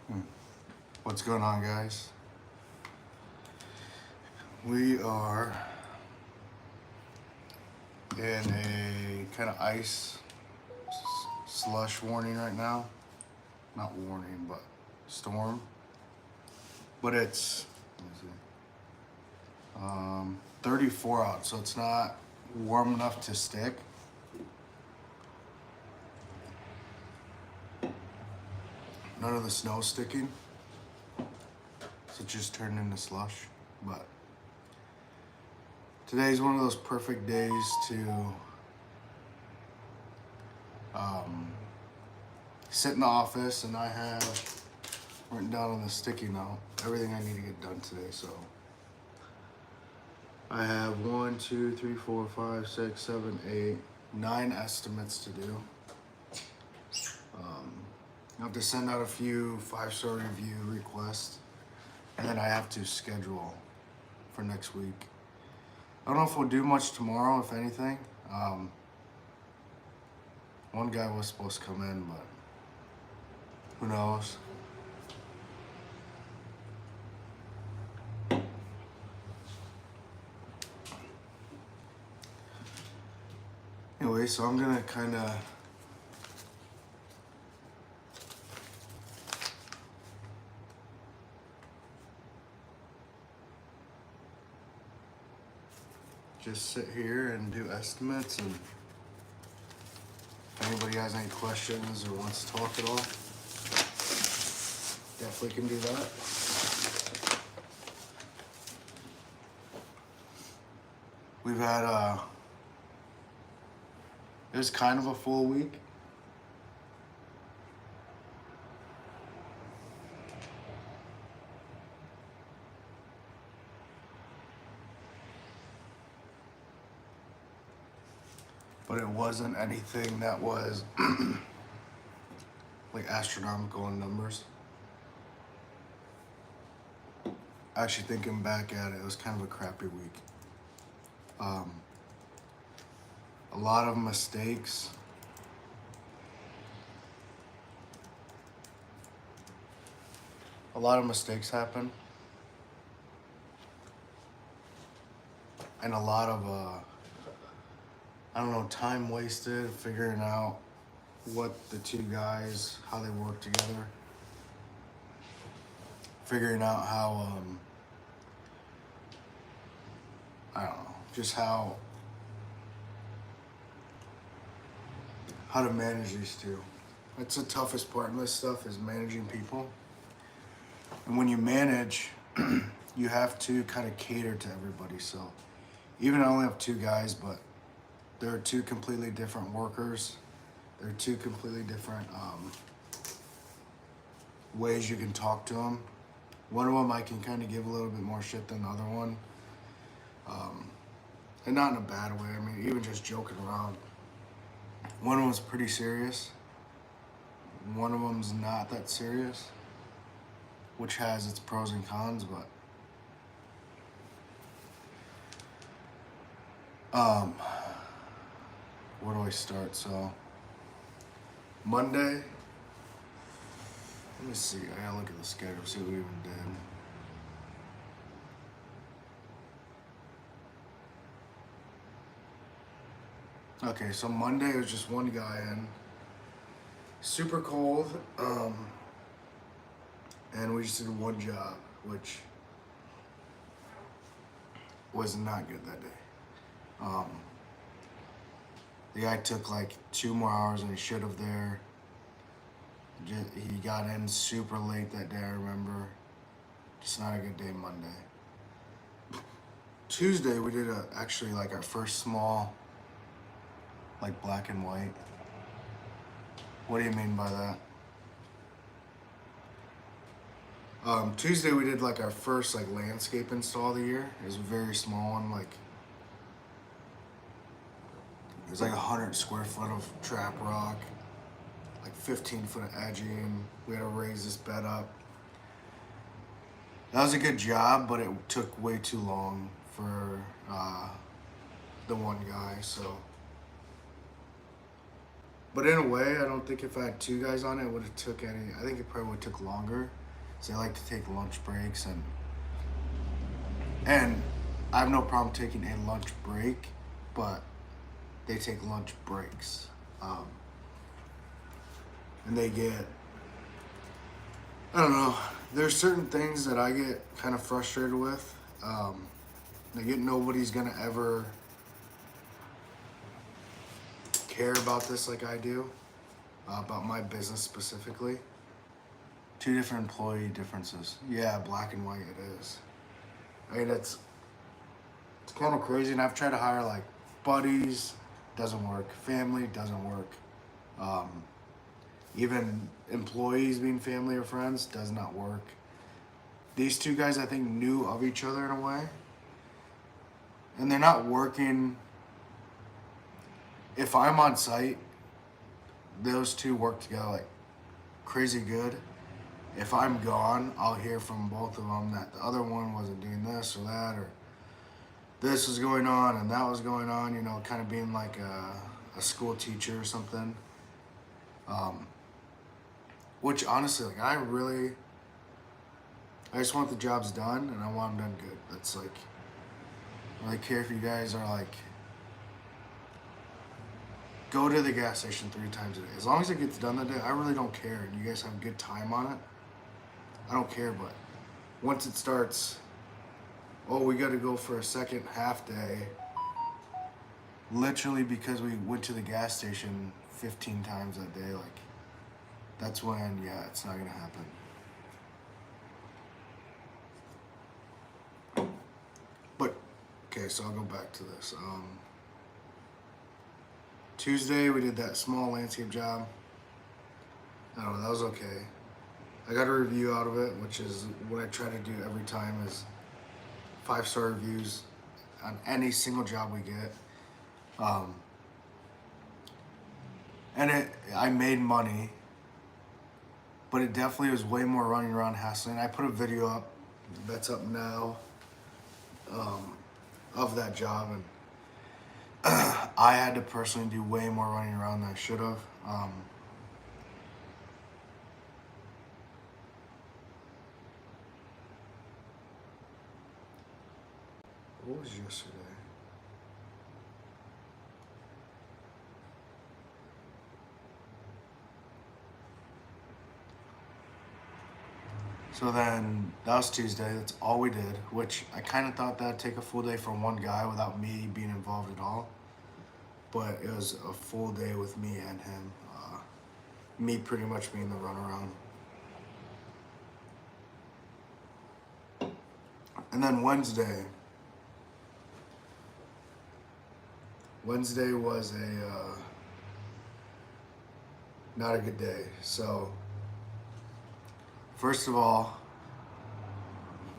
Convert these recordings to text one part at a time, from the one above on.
Hmm. What's going on, guys? We are in a kind of ice slush warning right now. Not warning, but storm. But it's let me see, 34 out, so it's not warm enough to stick. None of the snow's sticking, so it just turned into slush. But today's one of those perfect days to um, sit in the office, and I have written down on the sticky note everything I need to get done today. So I have 1, 2, 3, 4, 5, 6, 7, 8, 9 estimates to do. I have to send out a few 5-star review requests, and then I have to schedule for next week. I don't know if we'll do much tomorrow, if anything. One guy was supposed to come in, but who knows? Anyway, so I'm gonna kind of just sit here and do estimates, and if anybody has any questions or wants to talk at all, definitely can do that. We've had it was kind of a full week. But it wasn't anything that was like astronomical in numbers. Actually, thinking back at it, it was kind of a crappy week. A lot of mistakes. A lot of mistakes happen, and a lot of I don't know, time wasted figuring out what the two guys, how they work together, figuring out how I don't know, just how to manage these two. That's the toughest part in this stuff, is managing people. And when you manage, you have to kind of cater to everybody. So even I only have two guys, but they're two completely different workers. They're two completely different ways you can talk to them. One of them I can kind of give a little bit more shit than the other one. And not in a bad way. I mean, even just joking around. One of them's pretty serious. One of them's not that serious, which has its pros and cons, but where do I start? So Monday, let me see. I gotta look at the schedule, see what we even did. Okay, so Monday was just one guy in. Super cold, and we just did one job, which was not good that day. The guy took like 2 more hours than he should have there. He got in super late that day, I remember. Just not a good day Monday. Tuesday, we did actually like our first small, like black and white. What do you mean by that? Tuesday we did like our first like landscape install of the year. It was a very small one, like it was like 100 square foot of trap rock, like 15 foot of edging. We had to raise this bed up. That was a good job, but it took way too long for the one guy. So But in a way, I don't think if I had two guys on it, it would have took any. I think it probably would have took longer. So they like to take lunch breaks, and I have no problem taking a lunch break, but they take lunch breaks, and they get. I don't know. There's certain things that I get kind of frustrated with. Nobody's gonna ever care about this like I do, about my business specifically. Two different employee differences. Yeah, black and white it is. I mean, it's kind of crazy, and I've tried to hire like buddies, doesn't work. Family doesn't work. Even employees being family or friends does not work. These two guys, I think, knew of each other in a way, and they're not working. If I'm on site, those two work together like crazy good. If I'm gone, I'll hear from both of them that the other one wasn't doing this or that, or this was going on and that was going on, kind of being like a school teacher or something. Which honestly, like I just want the jobs done and I want them done good. That's like, I don't really care if you guys are like, go to the gas station 3 times a day. As long as it gets done that day, I really don't care. And you guys have a good time on it, I don't care. But once it starts, oh, we got to go for a second half day, literally because we went to the gas station 15 times that day, like, that's when, yeah, it's not going to happen. But, okay, so I'll go back to this. Tuesday, we did that small landscape job. I don't know, that was okay. I got a review out of it, which is what I try to do every time, is 5-star reviews on any single job we get. And I made money, but it definitely was way more running around hassling. I put a video up that's up now of that job, and I had to personally do way more running around than I should have. What was yesterday? So then that was Tuesday. That's all we did, which I kind of thought that'd take a full day for one guy without me being involved at all. But it was a full day with me and him. Me pretty much being the runaround. And then Wednesday was not a good day. So first of all,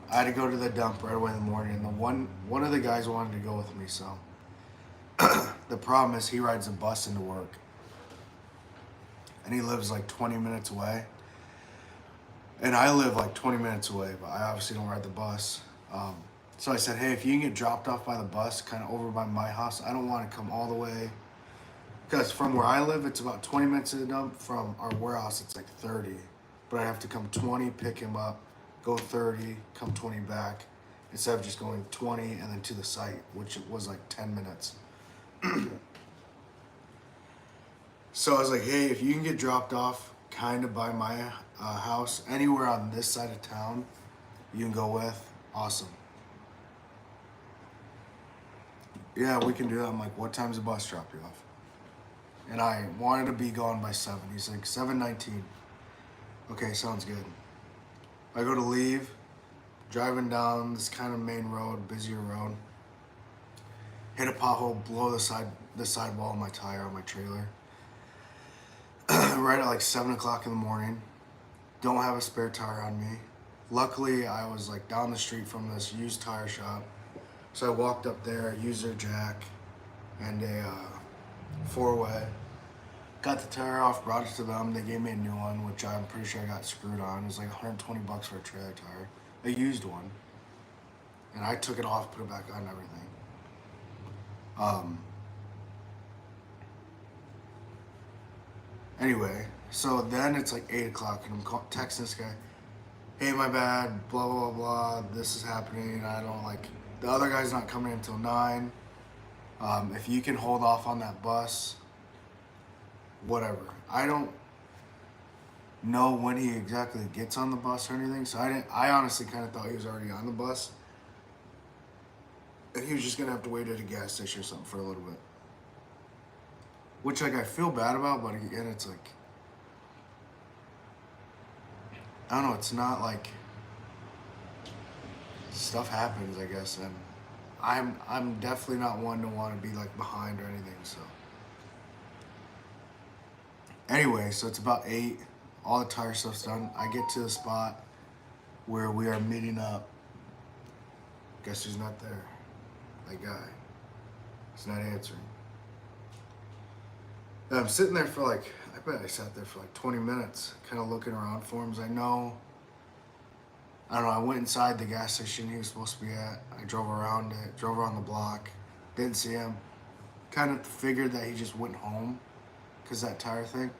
I had to go to the dump right away in the morning, and one of the guys wanted to go with me. So the problem is he rides a bus into work, and he lives like 20 minutes away, and I live like 20 minutes away, but I obviously don't ride the bus. So I said, hey, if you can get dropped off by the bus kind of over by my house, I don't want to come all the way, because from where I live, it's about 20 minutes to the dump. From our warehouse, it's like 30, but I have to come 20, pick him up, go 30, come 20 back, instead of just going 20 and then to the site, which was like 10 minutes. So I was like, hey, if you can get dropped off kind of by my house, anywhere on this side of town you can go with, awesome. Yeah, we can do that. I'm like, what time's the bus drop you off? And I wanted to be gone by 7. He's like, 7:19. Okay, sounds good. I go to leave, driving down this kind of main road, busier road, hit a pothole, blow the sidewall of my tire on my trailer. Right at like 7 o'clock in the morning. Don't have a spare tire on me. Luckily, I was like down the street from this used tire shop. So I walked up there, used their jack and a 4-way. Got the tire off, brought it to them. They gave me a new one, which I'm pretty sure I got screwed on. It was like $120 for a trailer tire, a used one. And I took it off, put it back on and everything. Anyway, so then it's like 8 o'clock and I'm texting this guy, hey, my bad, blah, blah, blah, this is happening. I don't like, the other guy's not coming until 9. If you can hold off on that bus, whatever. I don't know when he exactly gets on the bus or anything, so I honestly kind of thought he was already on the bus. And he was just going to have to wait at a gas station or something for a little bit. Which, like, I feel bad about, but again, it's like, I don't know, it's not like, stuff happens, I guess, and I'm definitely not one to want to be like behind or anything, so. Anyway, so it's about 8, all the tire stuff's done. I get to the spot where we are meeting up. Guess who's not there? That guy. He's not answering. And I'm sitting there for like, I bet I sat there for like 20 minutes, kind of looking around for him. I don't know, I went inside the gas station he was supposed to be at. I drove around it, drove around the block, didn't see him. Kind of figured that he just went home because that tire thing.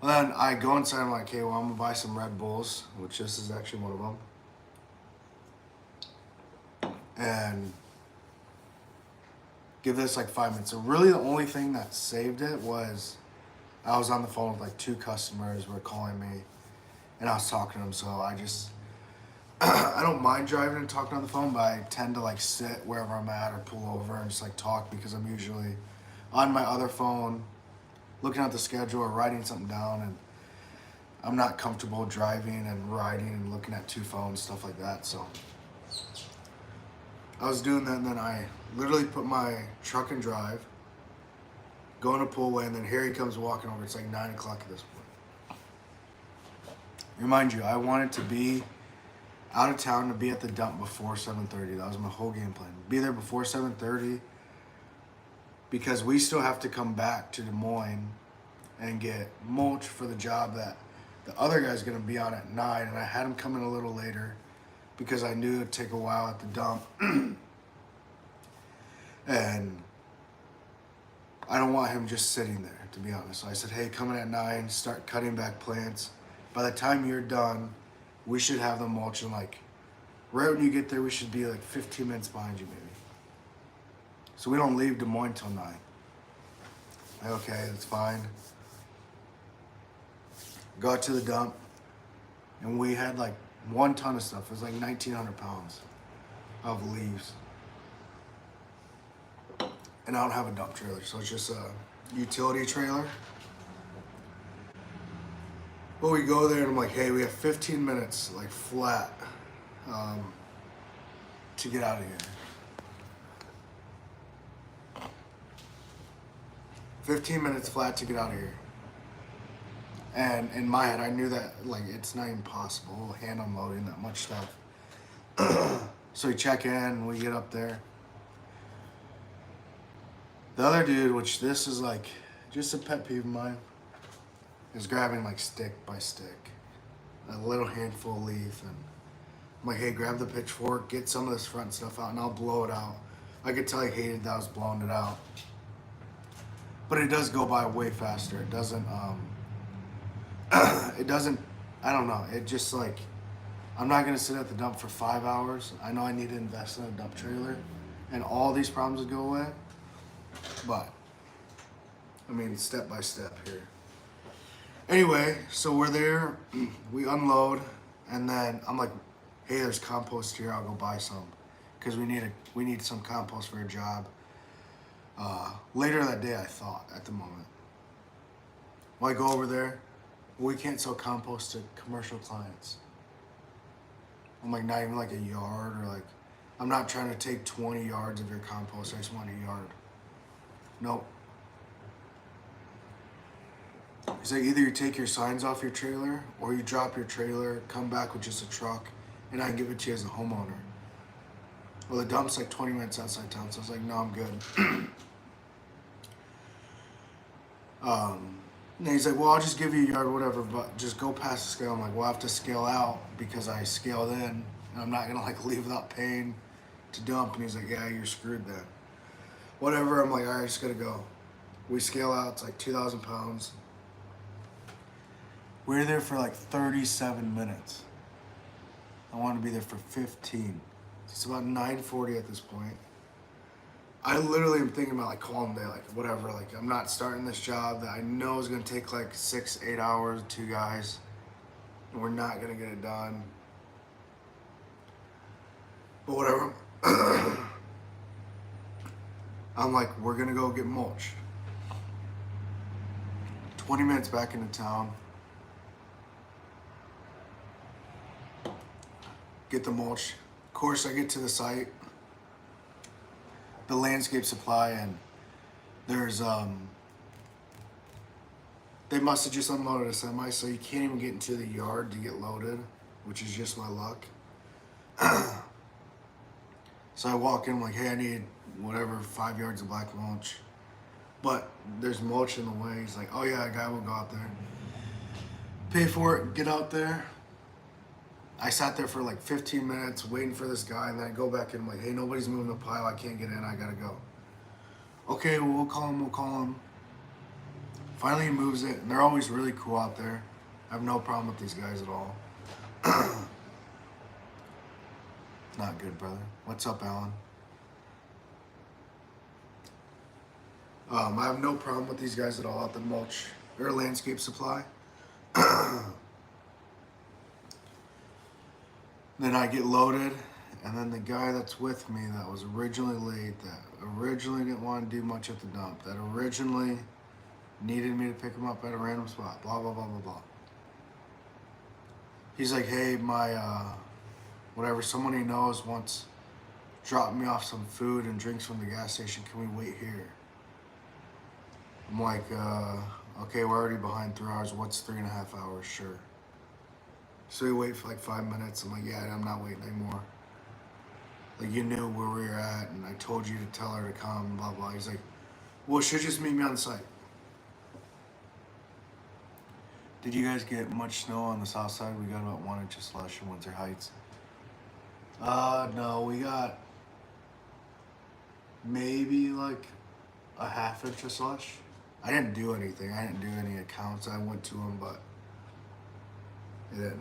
Well, then I go inside, I'm like, okay, well, I'm gonna buy some Red Bulls, which this is actually one of them. And give this like 5 minutes. So really the only thing that saved it was I was on the phone with like 2 customers who were calling me and I was talking to them. So I just, I don't mind driving and talking on the phone, but I tend to like sit wherever I'm at or pull over and just like talk because I'm usually on my other phone looking at the schedule or writing something down, and I'm not comfortable driving and riding and looking at 2 phones, stuff like that. So I was doing that, and then I literally put my truck in drive, going to pull away, and then here he comes walking over. It's like 9 o'clock at this point. Remind you, I wanted to be out of town to be at the dump before 7:30. That was my whole game plan. Be there before 7:30 because we still have to come back to Des Moines and get mulch for the job that the other guy's going to be on at 9. And I had him come in a little later because I knew it'd take a while at the dump. And I don't want him just sitting there, to be honest. So I said, hey, come in at 9, start cutting back plants. By the time you're done, we should have the mulch, and like right when you get there, we should be like 15 minutes behind you, maybe. So we don't leave Des Moines till 9. Like, okay, that's fine. Go out to the dump, and we had like 1 ton of stuff. It was like 1,900 pounds of leaves. And I don't have a dump trailer, so it's just a utility trailer. But we go there and I'm like, hey, we have 15 minutes, like flat, to get out of here. 15 minutes flat to get out of here. And in my head, I knew that like it's not even possible hand unloading that much stuff. So we check in, we get up there. The other dude, which this is like just a pet peeve of mine, is grabbing like stick by stick, a little handful of leaf, and I'm like, hey, grab the pitchfork, get some of this front stuff out, and I'll blow it out. I could tell he hated that I was blowing it out, but it does go by way faster. It doesn't, it doesn't, I don't know. It just like, I'm not gonna sit at the dump for 5 hours. I know I need to invest in a dump trailer, and all these problems would go away, but I mean, step by step here. Anyway, so we're there, we unload, and then I'm like, hey, there's compost here, I'll go buy some. Because we need some compost for a job. Later that day, I thought, at the moment. Well, I go over there, we can't sell compost to commercial clients. I'm like, not even like a yard, or like, I'm not trying to take 20 yards of your compost, I just want a yard. Nope. He's like, either you take your signs off your trailer or you drop your trailer, come back with just a truck, and I can give it to you as a homeowner. Well, the dump's like 20 minutes outside town, so I was like, no, I'm good. And he's like, well, I'll just give you a yard, whatever, but just go past the scale. I'm like, well, I have to scale out because I scaled in, and I'm not gonna like leave without paying to dump. And he's like, yeah, you're screwed then. Whatever, I'm like, all right, I just gotta go. We scale out, it's like 2,000 pounds. We were there for like 37 minutes. I wanted to be there for 15. It's about 9:40 at this point. I literally am thinking about like calling day, like whatever, like I'm not starting this job that I know is gonna take like 6-8 hours, 2 guys, and we're not gonna get it done. But whatever. I'm like, we're gonna go get mulch. 20 minutes back into town. Get the mulch. Of course, I get to the site, the landscape supply, and there's they must have just unloaded a semi, so you can't even get into the yard to get loaded, which is just my luck. So I walk in, I'm like, hey, I need whatever, 5 yards of black mulch. But there's mulch in the way. He's like, oh yeah, a guy will go out there. Pay for it, get out there. I sat there for like 15 minutes waiting for this guy, and then I go back in, I'm like, hey, nobody's moving the pile, I can't get in, I gotta go. Okay, well, we'll call him. Finally he moves it, and they're always really cool out there. I have no problem with these guys at all. It's not good, brother. What's up, Alan? I have no problem with these guys at all at the mulch or landscape supply. Then I get loaded, and then the guy that's with me that was originally late, that originally didn't want to do much at the dump, that originally needed me to pick him up at a random spot, blah, blah, blah, blah, blah. He's like, hey, my, whatever, someone he knows wants dropped me off some food and drinks from the gas station. Can we wait here? I'm like, okay, we're already behind 3 hours. What's 3.5 hours? Sure. So we wait for like 5 minutes. I'm like, yeah, I'm not waiting anymore. Like, you knew where we were at, and I told you to tell her to come, blah, blah. He's like, well, she'll just meet me on the site. Did you guys get much snow on the south side? We got about 1 inch of slush in Windsor Heights. No, we got maybe like a 1/2 inch of slush. I didn't do anything. I didn't do any accounts. I went to them, but it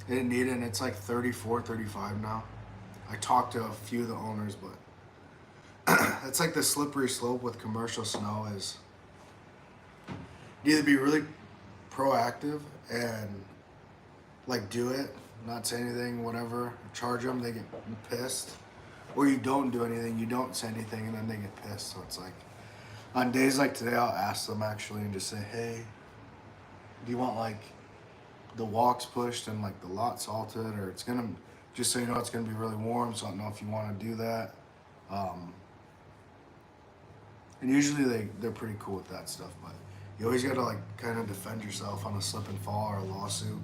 didn't need it. And it's like 34, 35 now. I talked to a few of the owners, but it's like the slippery slope with commercial snow is you either be really proactive and like do it, not say anything, whatever, charge them, they get pissed, or you don't do anything, you don't say anything, and then they get pissed. So it's like on days like today, I'll ask them actually and just say, hey, do you want like the walks pushed and like the lot salted, or it's gonna, just so you know, it's gonna be really warm, so I don't know if you want to do that. And usually they're pretty cool with that stuff, but you always gotta like kind of defend yourself on a slip and fall or a lawsuit.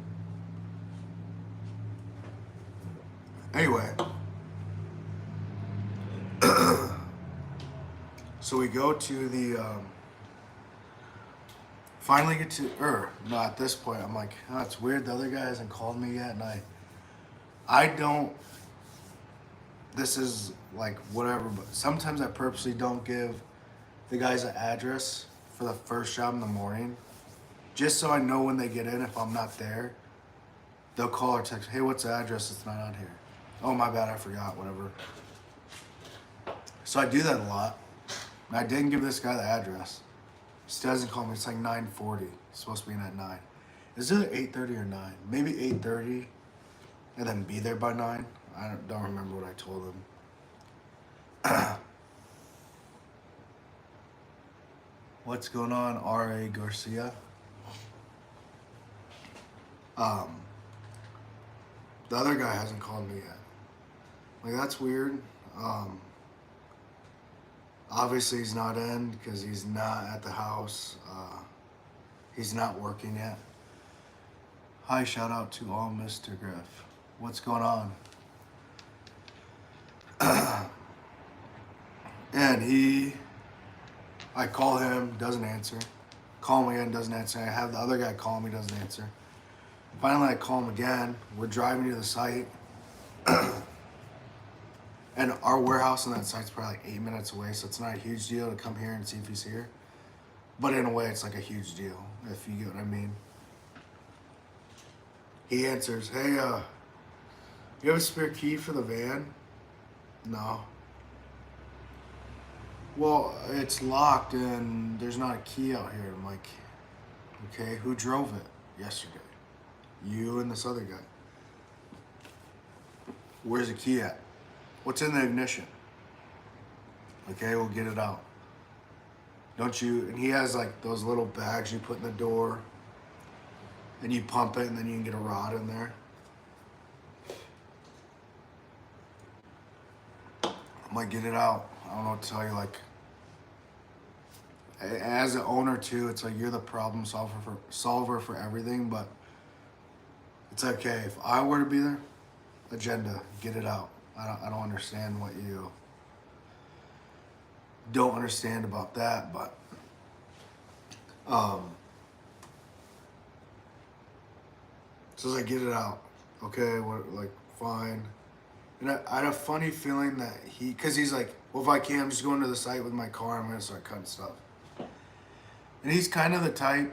Anyway, so we go to the, finally get to, no, at this point, I'm like, oh, it's weird, the other guy hasn't called me yet, and I don't, this is like whatever, but sometimes I purposely don't give the guys an address for the first job in the morning, just so I know when they get in, if I'm not there, they'll call or text, hey, what's the address? It's not on here. Oh, my bad, I forgot, whatever. So I do that a lot. And I didn't give this guy the address. He still hasn't called me. It's like 9:40. It's supposed to be in at 9. Is it 8:30 or 9? Maybe 8:30 and then be there by 9. I don't remember what I told him. What's going on, R.A. Garcia? The other guy hasn't called me yet. Like, that's weird. Obviously he's not in because he's not at the house. He's not working yet. Hi, shout out to all Mr. Griff. What's going on? And I call him, doesn't answer. Call him again, doesn't answer. I have the other guy call me, doesn't answer. Finally, I call him again. We're driving to the site. And our warehouse on that site's probably like 8 minutes away, so it's not a huge deal to come here and see if he's here. But in a way, it's like a huge deal, if you get what I mean. He answers, hey, you have a spare key for the van? No. Well, it's locked and there's not a key out here. I'm like, okay, who drove it yesterday? You and this other guy. Where's the key at? What's in the ignition? Okay, we'll get it out. Don't you? And he has like those little bags you put in the door and you pump it and then you can get a rod in there. I'm like, get it out. I don't know what to tell you. Like, as an owner too, it's like you're the problem solver for everything, but it's okay. If I were to be there, agenda, get it out. I don't understand what you don't understand about that, but so it's like, get it out. Okay, what, like, fine. And I had a funny feeling that because he's like, well, if I can, I'm just going to the site with my car, I'm gonna start cutting stuff. And he's kind of the type,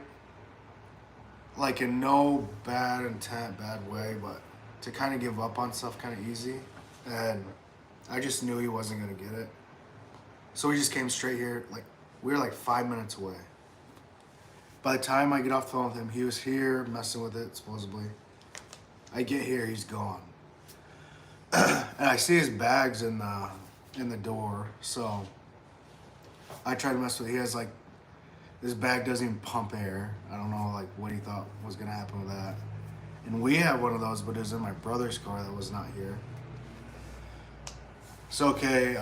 like, in no bad intent, bad way, but to kind of give up on stuff kind of easy. And I just knew he wasn't gonna get it. So we just came straight here. Like, we were like 5 minutes away. By the time I get off the phone with him, he was here messing with it, supposedly. I get here, he's gone. And I see his bags in the door, so I try to mess with it. He has like, this bag doesn't even pump air. I don't know like what he thought was gonna happen with that. And we have one of those, but it was in my brother's car that was not here. So okay,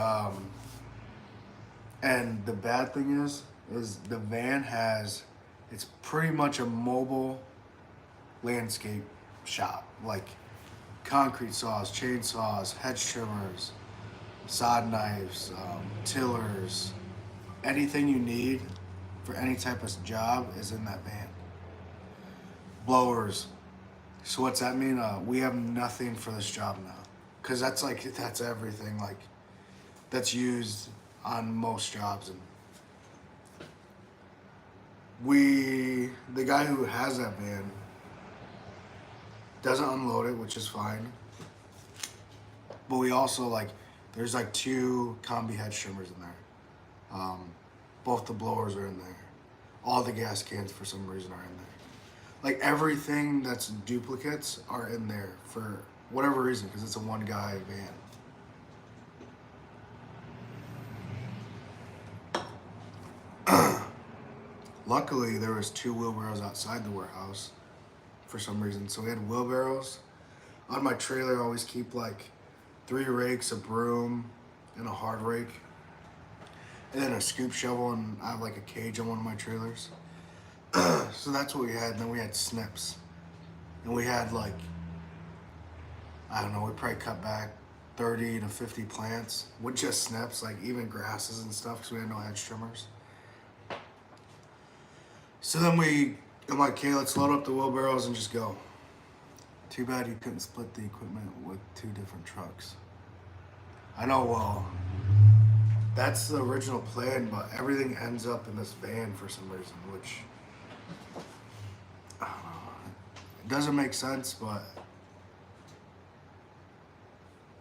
and the bad thing is the van it's pretty much a mobile landscape shop, like concrete saws, chainsaws, hedge trimmers, sod knives, tillers, anything you need for any type of job is in that van. Blowers. So what's that mean? We have nothing for this job now, because that's everything like that's used on most jobs. And the guy who has that van doesn't unload it, which is fine. But we also there's like 2 combi hedge trimmers in there. Both the blowers are in there. All the gas cans for some reason are in there. Like everything that's duplicates are in there for whatever reason, because it's a one guy van. Luckily, there was 2 wheelbarrows outside the warehouse for some reason. So we had wheelbarrows. On my trailer, I always keep like 3 rakes, a broom, and a hard rake. And then a scoop shovel, and I have like a cage on one of my trailers. So that's what we had. And then we had snips. And we had like, I don't know, we probably cut back 30 to 50 plants with just snips, like even grasses and stuff, because we had no hedge trimmers. So then I'm like, okay, let's load up the wheelbarrows and just go. Too bad you couldn't split the equipment with 2 different trucks. I know, well, that's the original plan, but everything ends up in this van for some reason, which, I don't know, it doesn't make sense, but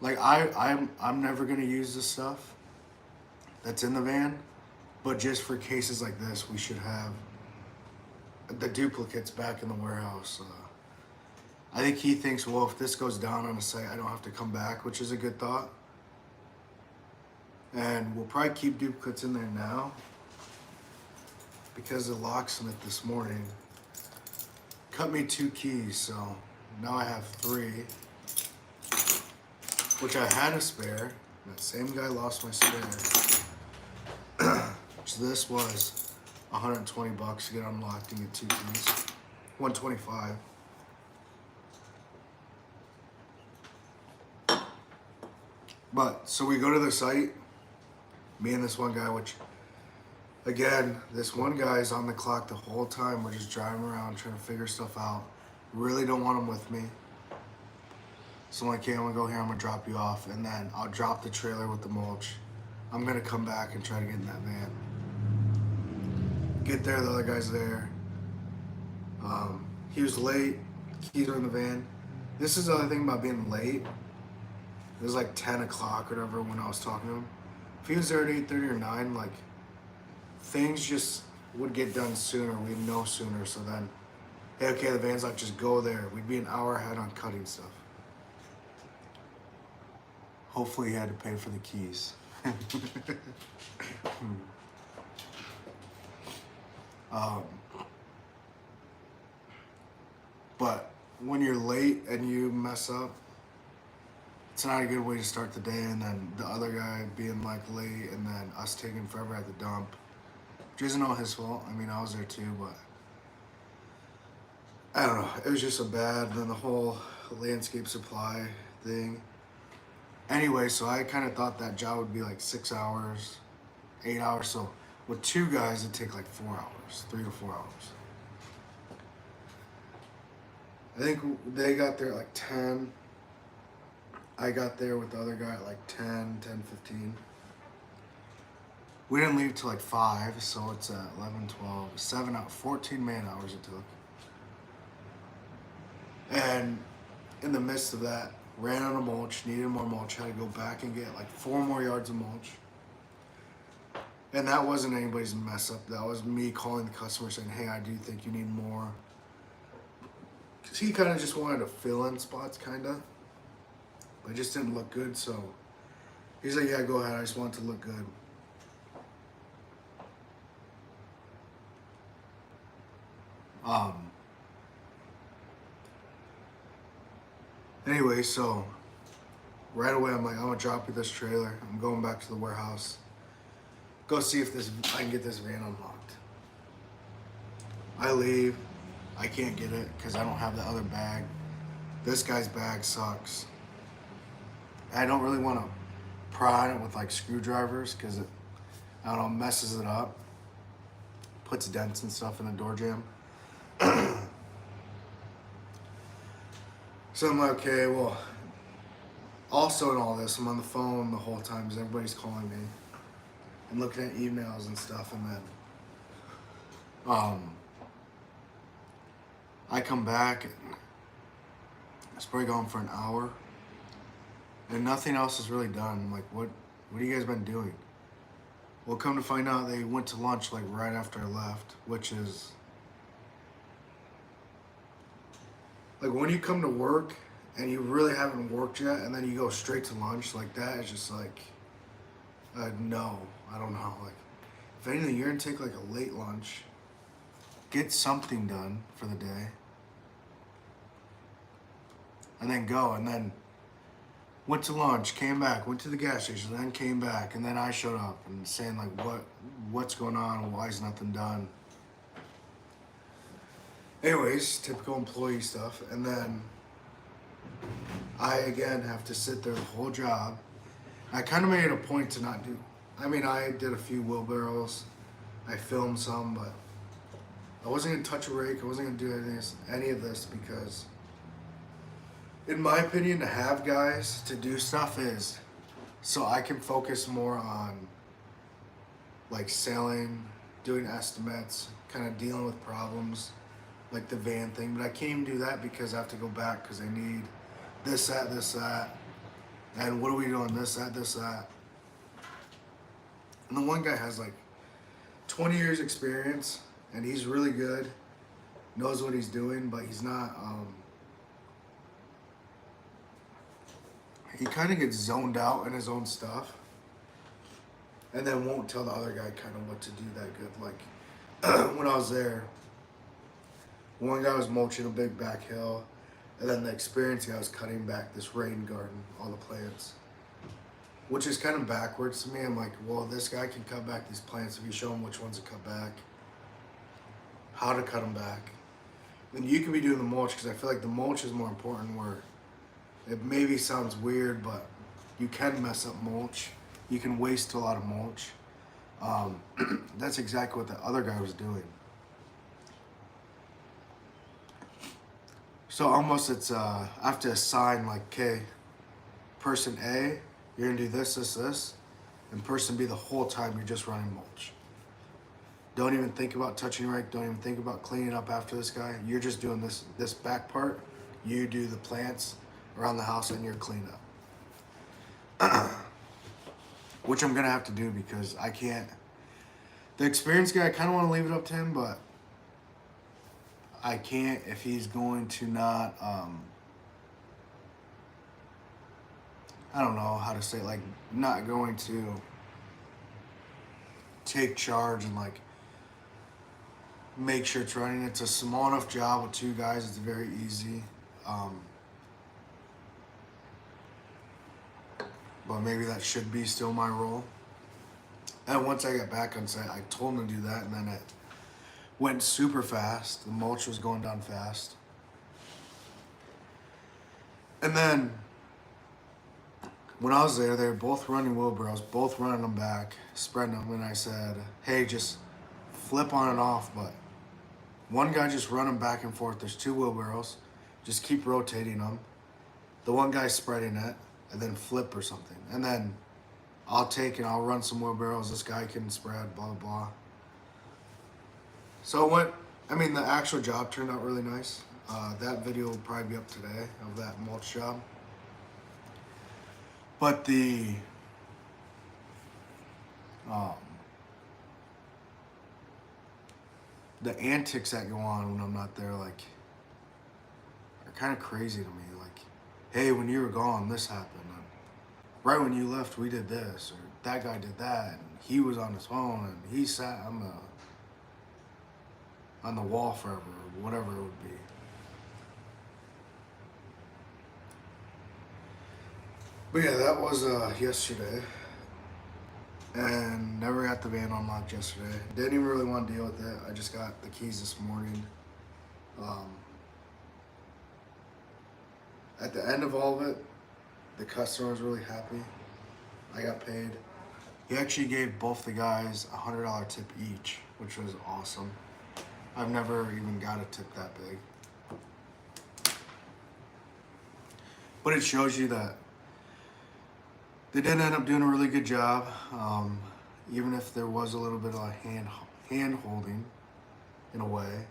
like I'm never gonna use this stuff that's in the van, but just for cases like this, we should have the duplicates back in the warehouse. I think he thinks, well, if this goes down on a site, I don't have to come back, which is a good thought. And we'll probably keep duplicates in there now, because the locksmith this morning cut me 2 keys, so now I have 3, which I had a spare. That same guy lost my spare. So this was $120 to get unlocked and get 2 keys. $125. But so we go to the site, me and this one guy, which again, this one guy's on the clock the whole time. We're just driving around trying to figure stuff out. Really don't want him with me. So I'm like, okay, I'm gonna go here, I'm gonna drop you off, and then I'll drop the trailer with the mulch. I'm gonna come back and try to get in that van. Get there, the other guy's there. He was late, keys are in the van. This is the other thing about being late. It was like 10 o'clock or whatever when I was talking to him. If he was there at 8:30 or 9, like, things just would get done sooner. We'd know sooner. So then, hey, okay, the van's like, just go there. We'd be an hour ahead on cutting stuff. Hopefully he had to pay for the keys. But when you're late and you mess up, it's not a good way to start the day. And then the other guy being like late, and then us taking forever at the dump, which isn't all his fault. I mean, I was there too, but I don't know. It was just so bad. And then the whole landscape supply thing. Anyway, so I kind of thought that job would be like 6 hours, 8 hours. So with two guys, it'd take like 4 hours, 3 to 4 hours. I think they got there at like 10. I got there with the other guy at like 10, 10:15. We didn't leave till like 5, so it's at 11, 12, 7 out, 14 man hours it took. And in the midst of that, ran out of mulch, needed more mulch, had to go back and get like 4 more yards of mulch. And that wasn't anybody's mess up. That was me calling the customer saying, hey, I do think you need more. Because he kind of just wanted to fill in spots, kind of. But it just didn't look good, so he's like, yeah, go ahead. I just want it to look good. Anyway, so right away I'm like, I'm gonna drop you this trailer. I'm going back to the warehouse. Go see if I can get this van unlocked. I leave. I can't get it because I don't have the other bag. This guy's bag sucks. I don't really want to pry on it with like screwdrivers because it, I don't know, messes it up. Puts dents and stuff in the door jamb. So I'm like, okay, well, also in all this, I'm on the phone the whole time because everybody's calling me and looking at emails and stuff, and then I come back and it's probably going for an hour and nothing else is really done. I'm like, what have you guys been doing? Well, come to find out, they went to lunch like right after I left, which is like when you come to work and you really haven't worked yet and then you go straight to lunch, like that is just like, no, I don't know. Like, if anything, you're gonna take like a late lunch, get something done for the day, and then go. And then went to lunch, came back, went to the gas station, then came back, and then I showed up and saying like, what's going on? Why is nothing done? Anyways, typical employee stuff. And then I again have to sit there the whole job. I kind of made it a point to not do. I mean, I did a few wheelbarrows. I filmed some, but I wasn't gonna touch a rake. I wasn't gonna do any of this because, in my opinion, to have guys to do stuff is so I can focus more on like selling, doing estimates, kind of dealing with problems, like the van thing. But I can't even do that because I have to go back because I need this, that. And what are we doing? This, that. And the one guy has like 20 years experience and he's really good, knows what he's doing, but he's not, he kind of gets zoned out in his own stuff and then won't tell the other guy kind of what to do that good. Like when I was there, one guy was mulching a big back hill, and then the experienced guy was cutting back this rain garden, all the plants, which is kind of backwards to me. I'm like, well, this guy can cut back these plants if you show him which ones to cut back, how to cut them back. Then you can be doing the mulch because I feel like the mulch is more important where it maybe sounds weird, but you can mess up mulch. You can waste a lot of mulch. That's exactly what the other guy was doing. So almost it's I have to assign like, okay, person A, you're gonna do this, this, this, and person B the whole time you're just running mulch. Don't even think about touching rake. Don't even think about cleaning up after this guy. You're just doing this back part. You do the plants around the house and your cleanup, which I'm gonna have to do because I can't. The experienced guy, I kind of want to leave it up to him, but I can't if he's going to not. I don't know how to say it, like not going to take charge and like make sure it's running. It's a small enough job with two guys. It's very easy. But maybe that should be still my role. And once I got back on site, I told him to do that, and then it went super fast. The mulch was going down fast. And then when I was there, they were both running wheelbarrows, both running them back, spreading them, and I said, hey, just flip on and off, but one guy just run them back and forth. There's two wheelbarrows. Just keep rotating them. The one guy's spreading it, and then flip or something. And then I'll take and I'll run some wheelbarrows. This guy can spread, blah, blah, blah. So it went, I mean, the actual job turned out really nice. That video will probably be up today of that mulch job. But the antics that go on when I'm not there, like, are kind of crazy to me. Like, hey, when you were gone, this happened. And right when you left, we did this. Or that guy did that. And he was on his phone. And he sat on the wall forever. Or whatever it would be. But yeah, that was yesterday. And never got the van unlocked yesterday. Didn't even really want to deal with it. I just got the keys this morning. At the end of all of it, the customer was really happy. I got paid. He actually gave both the guys a $100 tip each, which was awesome. I've never even got a tip that big. But it shows you that they did end up doing a really good job, even if there was a little bit of hand holding in a way.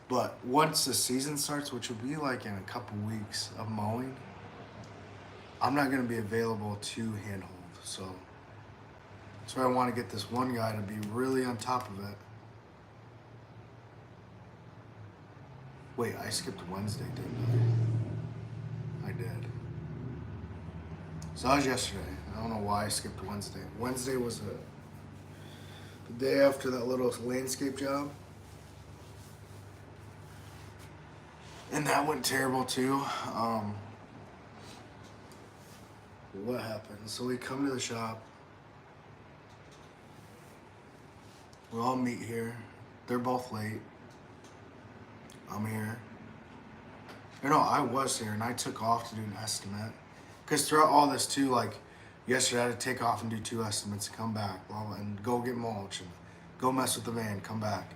But once the season starts, which will be like in a couple weeks of mowing, I'm not going to be available to hand hold. So that's why I want to get this one guy to be really on top of it. Wait, I skipped Wednesday, didn't I? I did. So that was yesterday. I don't know why I skipped Wednesday. Wednesday was the day after that little landscape job. And that went terrible too. What happened? So we come to the shop. We all meet here. They're both late. I'm here. You know, I was here and I took off to do an estimate. Because throughout all this too, like yesterday I had to take off and do 2 estimates and come back, blah, blah, and go get mulch and go mess with the van, come back.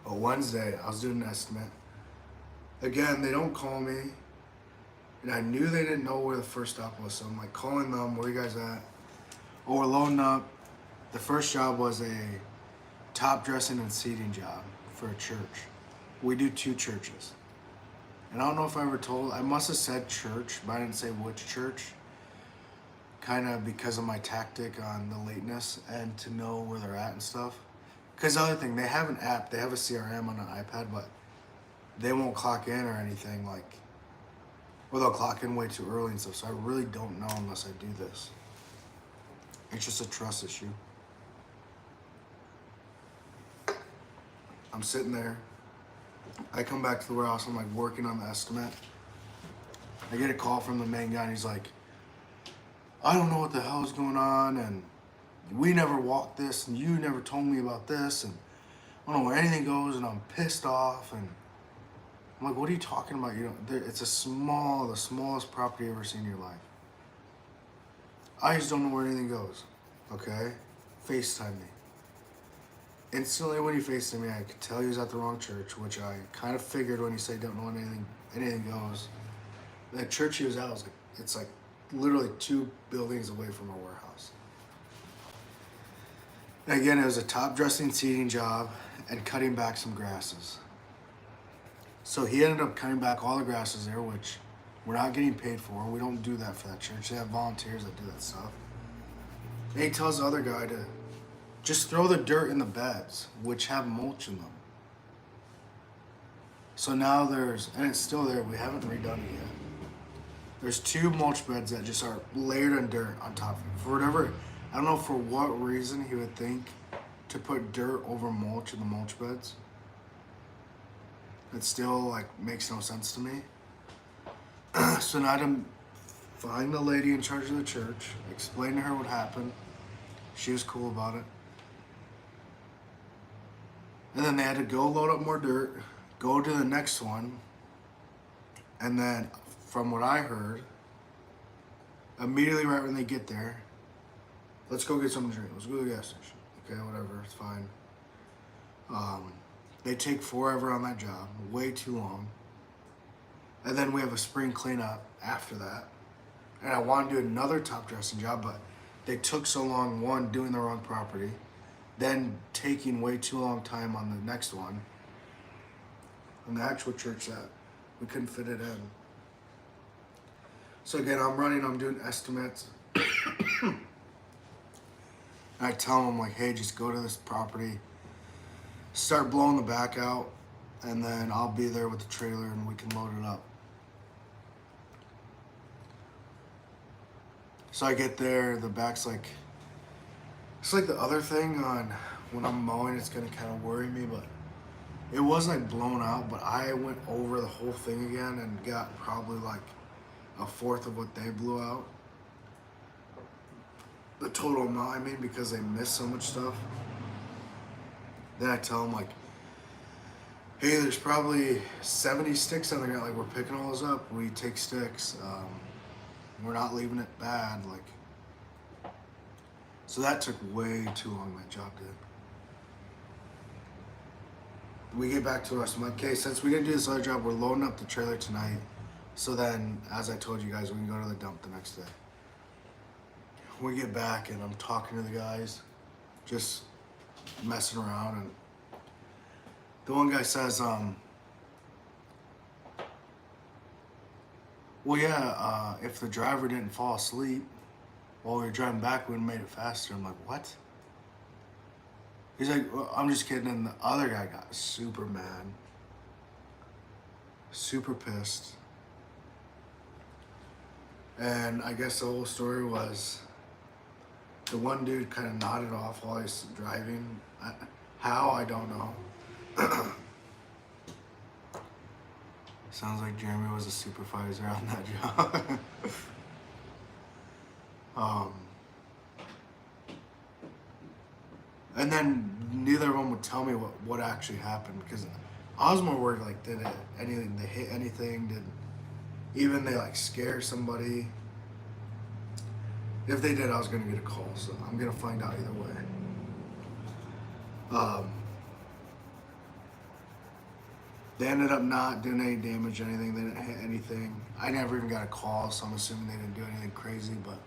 But Wednesday I was doing an estimate. Again, they don't call me. And I knew they didn't know where the first stop was. So I'm like calling them, where you guys at? Oh, we're loading up. The first job was a top dressing and seating job for a church. We do 2 churches. And I don't know if I ever told, I must have said church, but I didn't say which church. Kind of because of my tactic on the lateness and to know where they're at and stuff. Because the other thing, they have an app, they have a CRM on an iPad, but they won't clock in or anything like, or they'll clock in way too early and stuff. So I really don't know unless I do this. It's just a trust issue. I'm sitting there. I come back to the warehouse, I'm like working on the estimate. I get a call from the main guy and he's like, I don't know what the hell is going on and we never walked this and you never told me about this and I don't know where anything goes and I'm pissed off and I'm like, what are you talking about? You know, it's the smallest property you've ever seen in your life. I just don't know where anything goes, okay? FaceTime me. instantly when he faced me, I could tell he was at the wrong church, which I kind of figured when you say don't know anything goes. That church he was at was like, it's like literally 2 buildings away from our warehouse. And again, it was a top dressing seating job and cutting back some grasses. So he ended up cutting back all the grasses there, which we're not getting paid for. We don't do that for that church. They have volunteers that do that stuff. And he tells the other guy to just throw the dirt in the beds, which have mulch in them. So now and it's still there, we haven't redone it yet. There's 2 mulch beds that just are layered in dirt on top of it. For whatever, I don't know for what reason he would think to put dirt over mulch in the mulch beds. It still like makes no sense to me. So now to find the lady in charge of the church, explain to her what happened. She was cool about it. And then they had to go load up more dirt, go to the next one, and then from what I heard, immediately right when they get there, let's go get something to drink. Let's go to the gas station. Okay, whatever, it's fine. They take forever on that job, way too long. And then we have a spring cleanup after that. And I want to do another top dressing job, but they took so long, one, doing the wrong property, then taking way too long time on the next one. On the actual church that we couldn't fit it in. So again, I'm doing estimates. And I tell them like, hey, just go to this property, start blowing the back out, and then I'll be there with the trailer and we can load it up. So I get there, the back's like, it's like the other thing on when I'm mowing, it's gonna kind of worry me, but it wasn't like blown out, but I went over the whole thing again and got probably like a fourth of what they blew out. The total amount, I mean, because they missed so much stuff. Then I tell them like, hey, there's probably 70 sticks on the ground. Like, we're picking all those up. We take sticks. We're not leaving it bad. Like, so that took way too long. That job did. We get back to us. I'm like, okay, since we didn't do this other job, we're loading up the trailer tonight. So then, as I told you guys, we can go to the dump the next day. We get back and I'm talking to the guys, just messing around, and the one guy says, well, yeah, if the driver didn't fall asleep while we were driving back, we would have made it faster. I'm like, what? He's like, well, I'm just kidding. And the other guy got super mad, super pissed. And I guess the whole story was the one dude kind of nodded off while he's driving. How, I don't know. Sounds like Jeremy was a supervisor on that job. And then neither of them would tell me what actually happened, because I was more worried, like, did anything, they hit anything, did even they like scare somebody. If they did, I was gonna get a call, so I'm gonna find out either way. They ended up not doing any damage or anything. They didn't hit anything. I never even got a call, so I'm assuming they didn't do anything crazy, but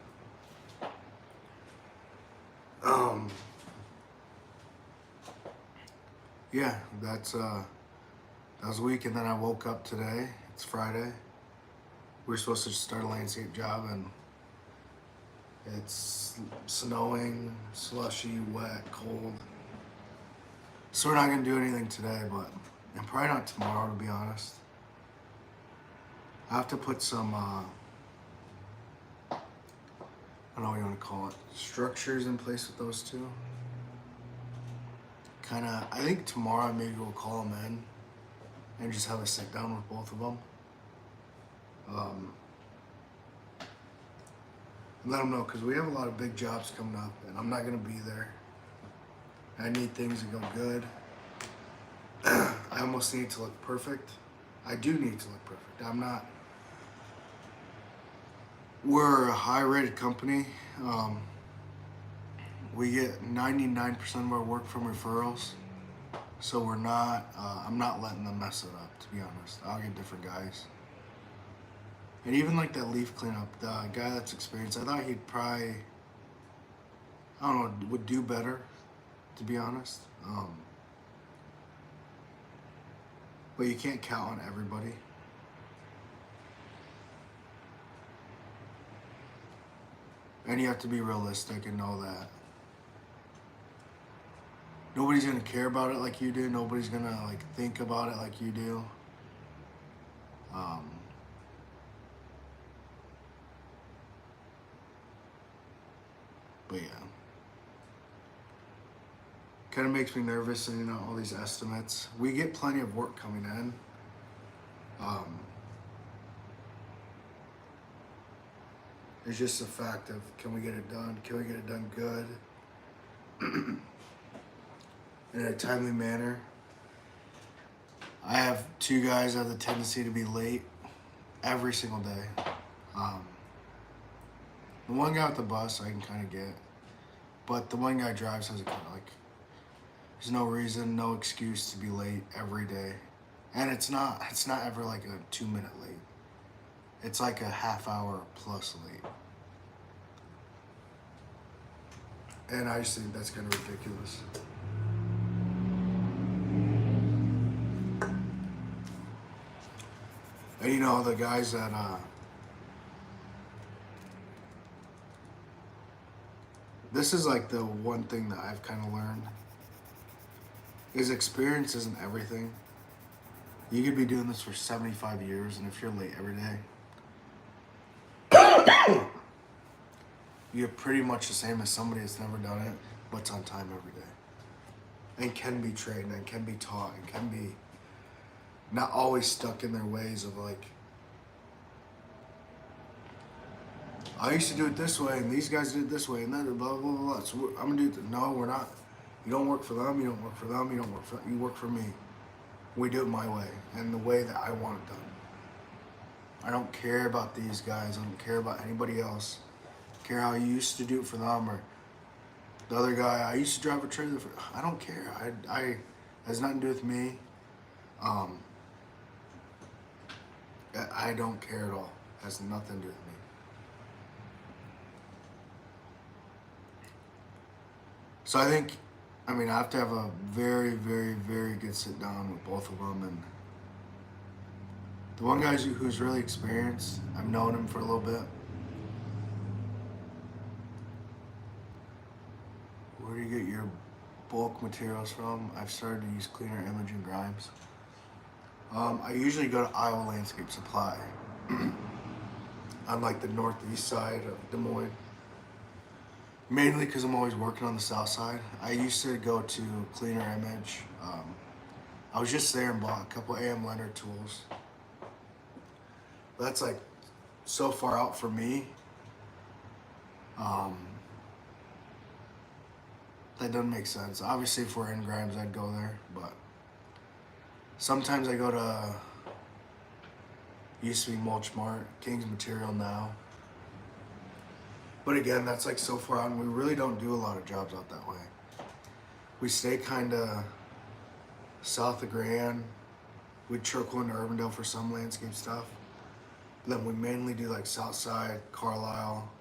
yeah, that was a week. And then I woke up today. It's Friday. We were supposed to start a landscape job, and it's snowing, slushy, wet, cold. So we're not gonna do anything today, but and probably not tomorrow, to be honest. I have to put some, I don't know what you want to call it, structures in place with those two. I think tomorrow maybe we'll call them in and just have a sit down with both of them. And let them know, because we have a lot of big jobs coming up and I'm not going to be there. I need things to go good. I almost need to look perfect. I do need to look perfect. I'm not. We're a high-rated company. We get 99% of our work from referrals. So we're not, I'm not letting them mess it up, to be honest. I'll get different guys. And even like that leaf cleanup, the guy that's experienced, I thought he'd probably, I don't know, would do better, to be honest. But you can't count on everybody. And you have to be realistic and know that nobody's gonna care about it like you do. Nobody's gonna like think about it like you do. But yeah, kind of makes me nervous, and all these estimates. We get plenty of work coming in. It's just a fact of, can we get it done? Can we get it done good? In a timely manner. I have two guys that have the tendency to be late every single day. The one guy with the bus I can kind of get, but the one guy drives has a kind of like, there's no reason, no excuse to be late every day. And it's not ever like a 2-minute late. It's like a half hour plus late. And I just think that's kind of ridiculous. And the guys that this is like the one thing that I've kind of learned is experience isn't everything. You could be doing this for 75 years, and if you're late every day, you're pretty much the same as somebody that's never done it, but's on time every day. And can be trained, and can be taught, and can be not always stuck in their ways of like, I used to do it this way, and these guys did it this way, and then blah, blah, blah, blah. So I'm gonna do it. No, we're not. You don't work for them, you don't work for them, you work for me. We do it my way, and the way that I want it done. I don't care about these guys, I don't care about anybody else. I care how you used to do it for them, or the other guy, I used to drive a trailer for, I don't care. It has nothing to do with me. I don't care at all. It has nothing to do with me. So I think, I have to have a very, very, very good sit down with both of them. And the one guy who's really experienced, I've known him for a little bit. Where do you get your bulk materials from? I've started to use Cleaner Image and Grimes. I usually go to Iowa Landscape Supply on like the northeast side of Des Moines. Mainly because I'm always working on the south side. I used to go to Cleaner Image. I was just there and bought a couple A.M. Leonard tools. But that's like so far out for me. That doesn't make sense. Obviously, if we're in Grimes, I'd go there. But sometimes I go to, used to be Mulch Mart, King's Material now. But again, that's like so far out, and we really don't do a lot of jobs out that way. We stay kind of south of Grand. We trickle into Urbandale for some landscape stuff. But then we mainly do like Southside, Carlisle,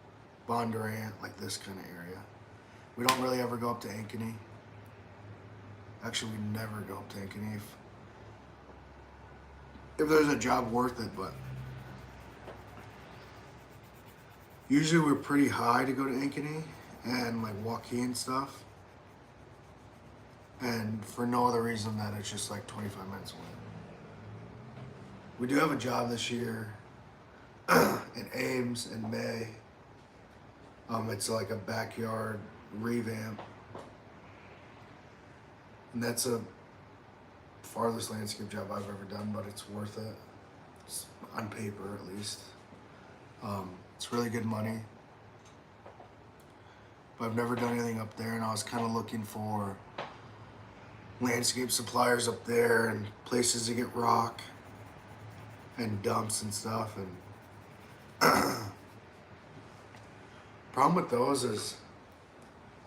Bondurant, like this kind of area. We don't really ever go up to Ankeny. Actually, we never go up to Ankeny if there's a job worth it, but usually we're pretty high to go to Ankeny and like Joaquin stuff. And for no other reason that it's just like 25 minutes away. We do have a job this year in Ames in May. It's like a backyard revamp. And that's a farthest landscape job I've ever done, but it's worth it. It's on paper, at least. It's really good money. But I've never done anything up there, and I was kind of looking for landscape suppliers up there and places to get rock and dumps and stuff. And problem with those is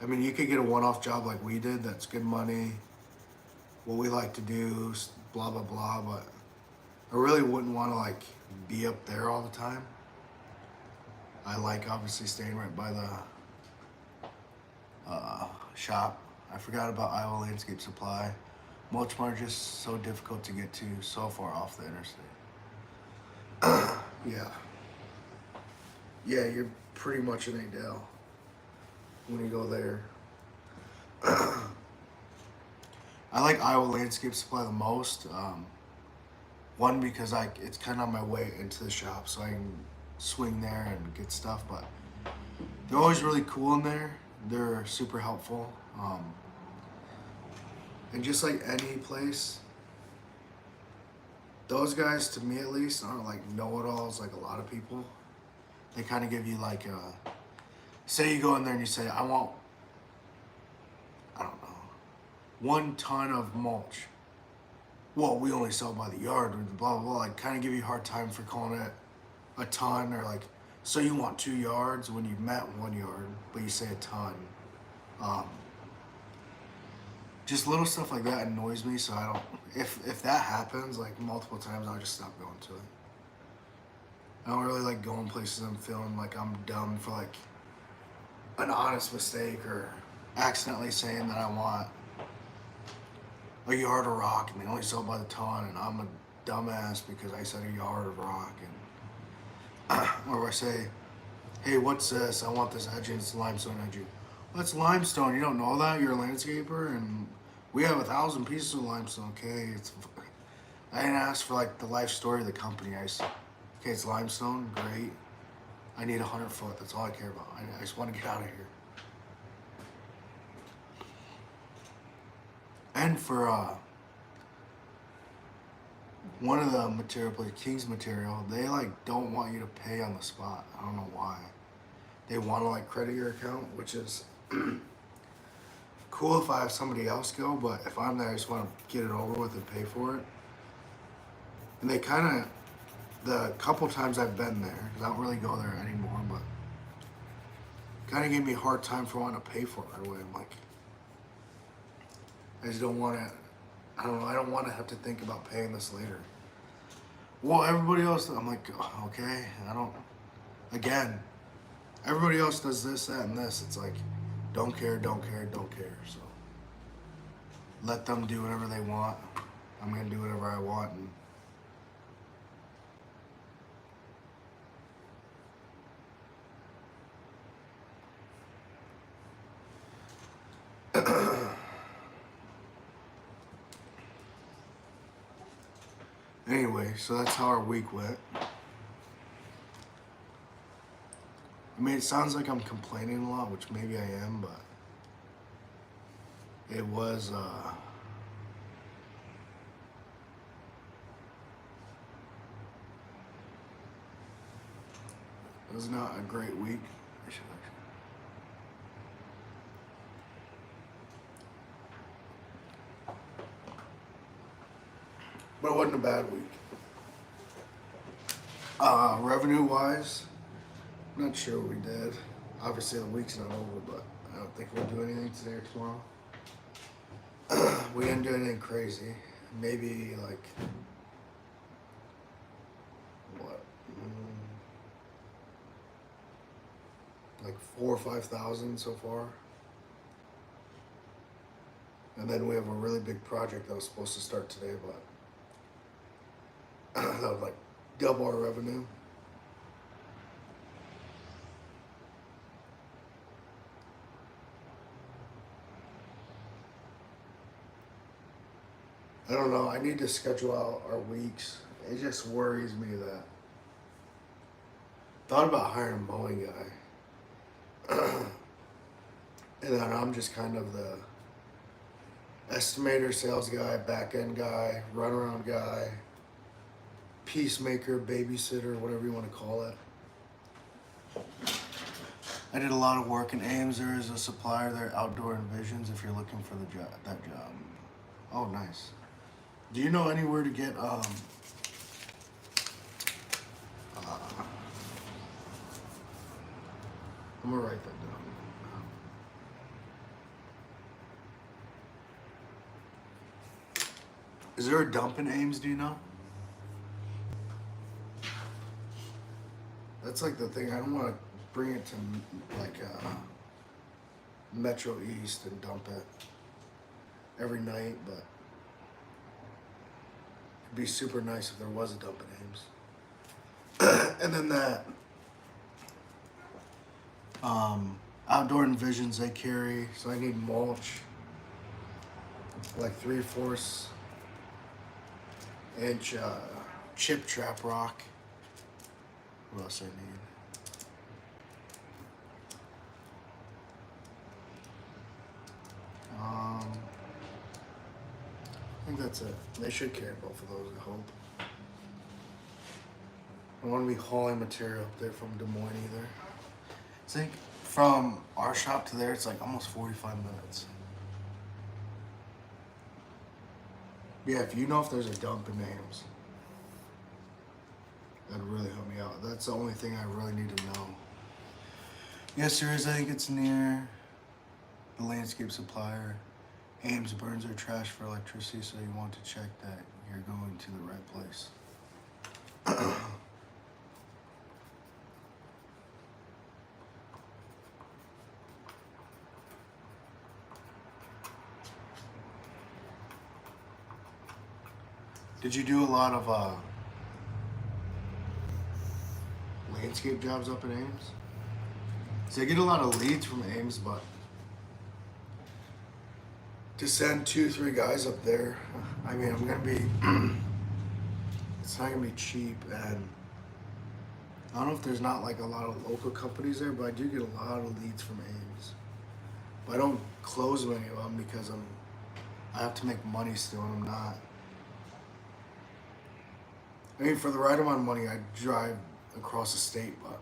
I mean, you could get a one-off job like we did. That's good money. What we like to do, blah blah blah. But I really wouldn't want to like be up there all the time. I like obviously staying right by the shop. I forgot about Iowa Landscape Supply. Mulch Mart just so difficult to get to, so far off the interstate. Yeah. Yeah, you're pretty much in Adel when you go there. I like Iowa Landscape Supply the most. One, because it's kind of on my way into the shop, so I can swing there and get stuff. But they're always really cool in there. They're super helpful. And just like any place, those guys, to me at least, aren't like know-it-alls like a lot of people. They kind of give you like say you go in there and you say, I want, I don't know, 1 ton of mulch. Well, we only sell by the yard, or blah, blah, blah. Like, kind of give you a hard time for calling it a ton, or like, so you want 2 yards when you've met 1 yard, but you say a ton. Just little stuff like that annoys me, so I don't, if that happens, like, multiple times, I'll just stop going to it. I don't really like going places I'm feeling like I'm dumb for, like, an honest mistake, or accidentally saying that I want a yard of rock and they only sell by the ton, and I'm a dumbass because I said a yard of rock. And or I say, hey, what's this? I want this edging. It's limestone edging. Well, that's limestone. You don't know that? You're a landscaper, and we have 1,000 pieces of limestone. Okay, I didn't ask for like the life story of the company. Okay, it's limestone. Great. I need 100 foot. That's all I care about. I just want to get out of here. And for one of the material places, King's Material, they like don't want you to pay on the spot. I don't know why. They want to like credit your account, which is cool if I have somebody else go, but if I'm there, I just want to get it over with and pay for it. And they kind of, the couple times I've been there, because I don't really go there anymore, but kind of gave me a hard time for wanting to pay for it right away. I'm like, I just don't want to, I don't know, I don't want to have to think about paying this later. Well, everybody else, I'm like, okay, again, everybody else does this, that, and this. It's like, don't care, don't care, don't care. So let them do whatever they want. I'm going to do whatever I want. Anyway, so that's how our week went. I mean, it sounds like I'm complaining a lot, which maybe I am, but it was, not a great week. But it wasn't a bad week. Revenue-wise, not sure what we did. Obviously, the week's not over, but I don't think we'll do anything today or tomorrow. We didn't do anything crazy. Maybe like, what? Like 4,000 or 5,000 so far. And then we have a really big project that was supposed to start today, but that would like double our revenue. I don't know. I need to schedule out our weeks. It just worries me that. Thought about hiring a mowing guy. And then I'm just kind of the estimator, sales guy, back end guy, runaround guy, peacemaker, babysitter, whatever you want to call it. I did a lot of work in Ames. There is a supplier there, Outdoor Envisions, if you're looking for that job. Oh, nice. Do you know anywhere to get I'm gonna write that down. Is there a dump in Ames? Do you know? That's like the thing. I don't want to bring it to like Metro East and dump it every night, but it'd be super nice if there was a dump in Ames. And then that outdoor Envisions they carry, so I need mulch, like 3/4 inch chip trap rock. What else I need? I think that's it. They should carry both of those, I hope. I don't want to be hauling material up there from Des Moines either. I think from our shop to there, it's like almost 45 minutes. Yeah, if you know if there's a dump in Ames, that'd really help me out. That's the only thing I really need to know. Yes, there is. I think it's near the landscape supplier. Ames burns their trash for electricity, so you want to check that you're going to the right place. Did you do a lot of landscape jobs up in Ames? So I get a lot of leads from Ames, but to send 2-3 guys up there, I mean, I'm gonna be, it's not gonna be cheap, and I don't know if there's not like a lot of local companies there, but I do get a lot of leads from Ames. But I don't close many of them because I have to make money still, and I'm not. I mean, for the right amount of money, I'd drive across the state, but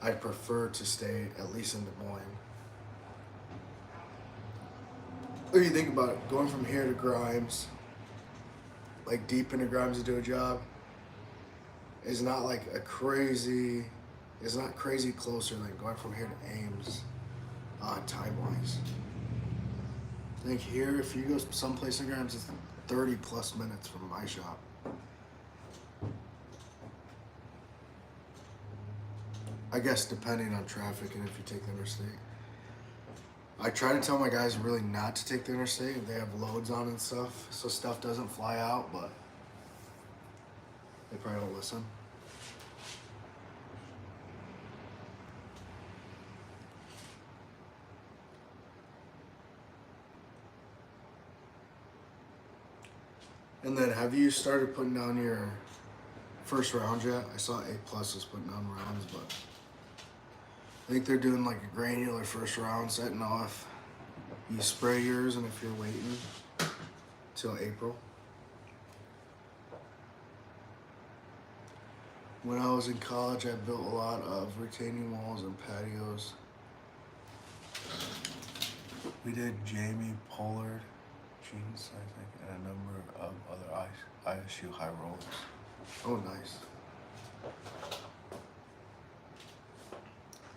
I'd prefer to stay at least in Des Moines. What do you think about it? Going from here to Grimes, like deep into Grimes to do a job, is not like it's not crazy closer than going from here to Ames, time-wise. I think here, if you go someplace in Grimes, it's 30 plus minutes from my shop. I guess depending on traffic and if you take the interstate. I try to tell my guys really not to take the interstate if they have loads on and stuff, so stuff doesn't fly out, but they probably don't listen. And then have you started putting down your first round yet? I saw A+ is putting down rounds, but I think they're doing like a granular first round, setting off. You spray yours, and if you're waiting till April. When I was in college, I built a lot of retaining walls and patios. We did Jamie Pollard, Jeans, I think, and a number of other ISU high rollers. Oh, nice.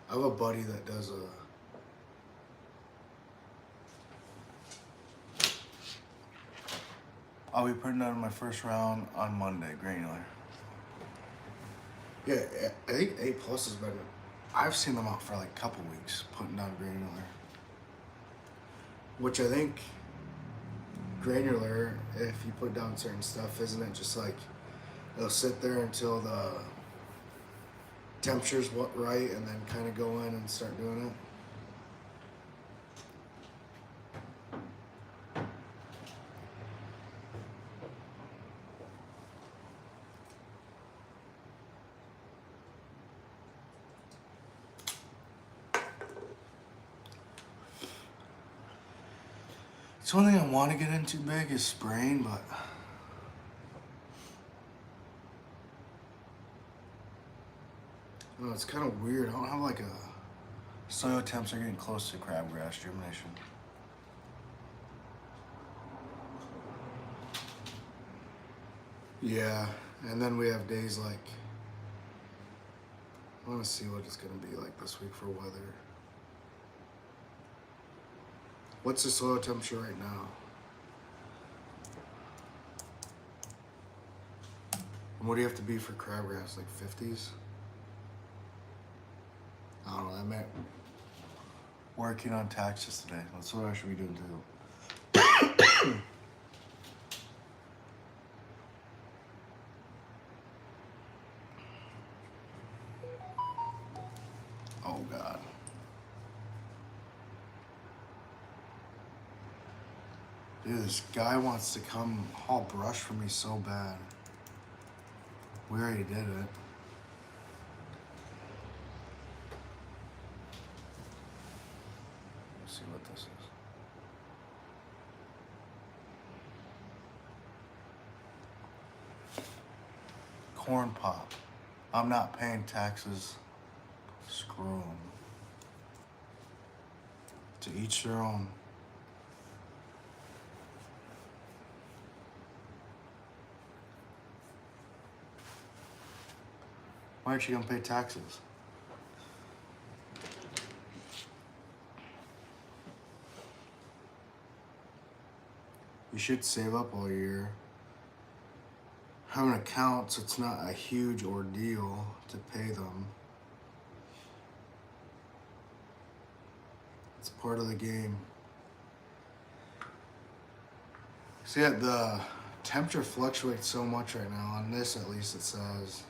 I have a buddy that does I'll be putting out my first round on Monday, granular. Yeah, I think A+ has been, I've seen them out for like a couple weeks putting down granular. Which I think granular, if you put down certain stuff, isn't it just like it'll sit there until the temperature's right and then kind of go in and start doing it? It's one thing I want to get into big is spraying, but it's kind of weird. I don't have like a soil temps are getting close to crabgrass germination. Yeah, and then we have days like, I want to see what it's going to be like this week for weather. What's the soil temperature right now? And what do you have to be for crabgrass? Like 50s? I don't know. I meant working on taxes today. That's what I should be doing too. Oh God. Dude, this guy wants to come haul brush for me so bad. We already did it. Let's see what this is. Corn pop. I'm not paying taxes. Screw 'em. To each their own. Why aren't you gonna pay taxes? You should save up all year. Have an account so it's not a huge ordeal to pay them. It's part of the game. See, the temperature fluctuates so much right now. On this, at least, it says.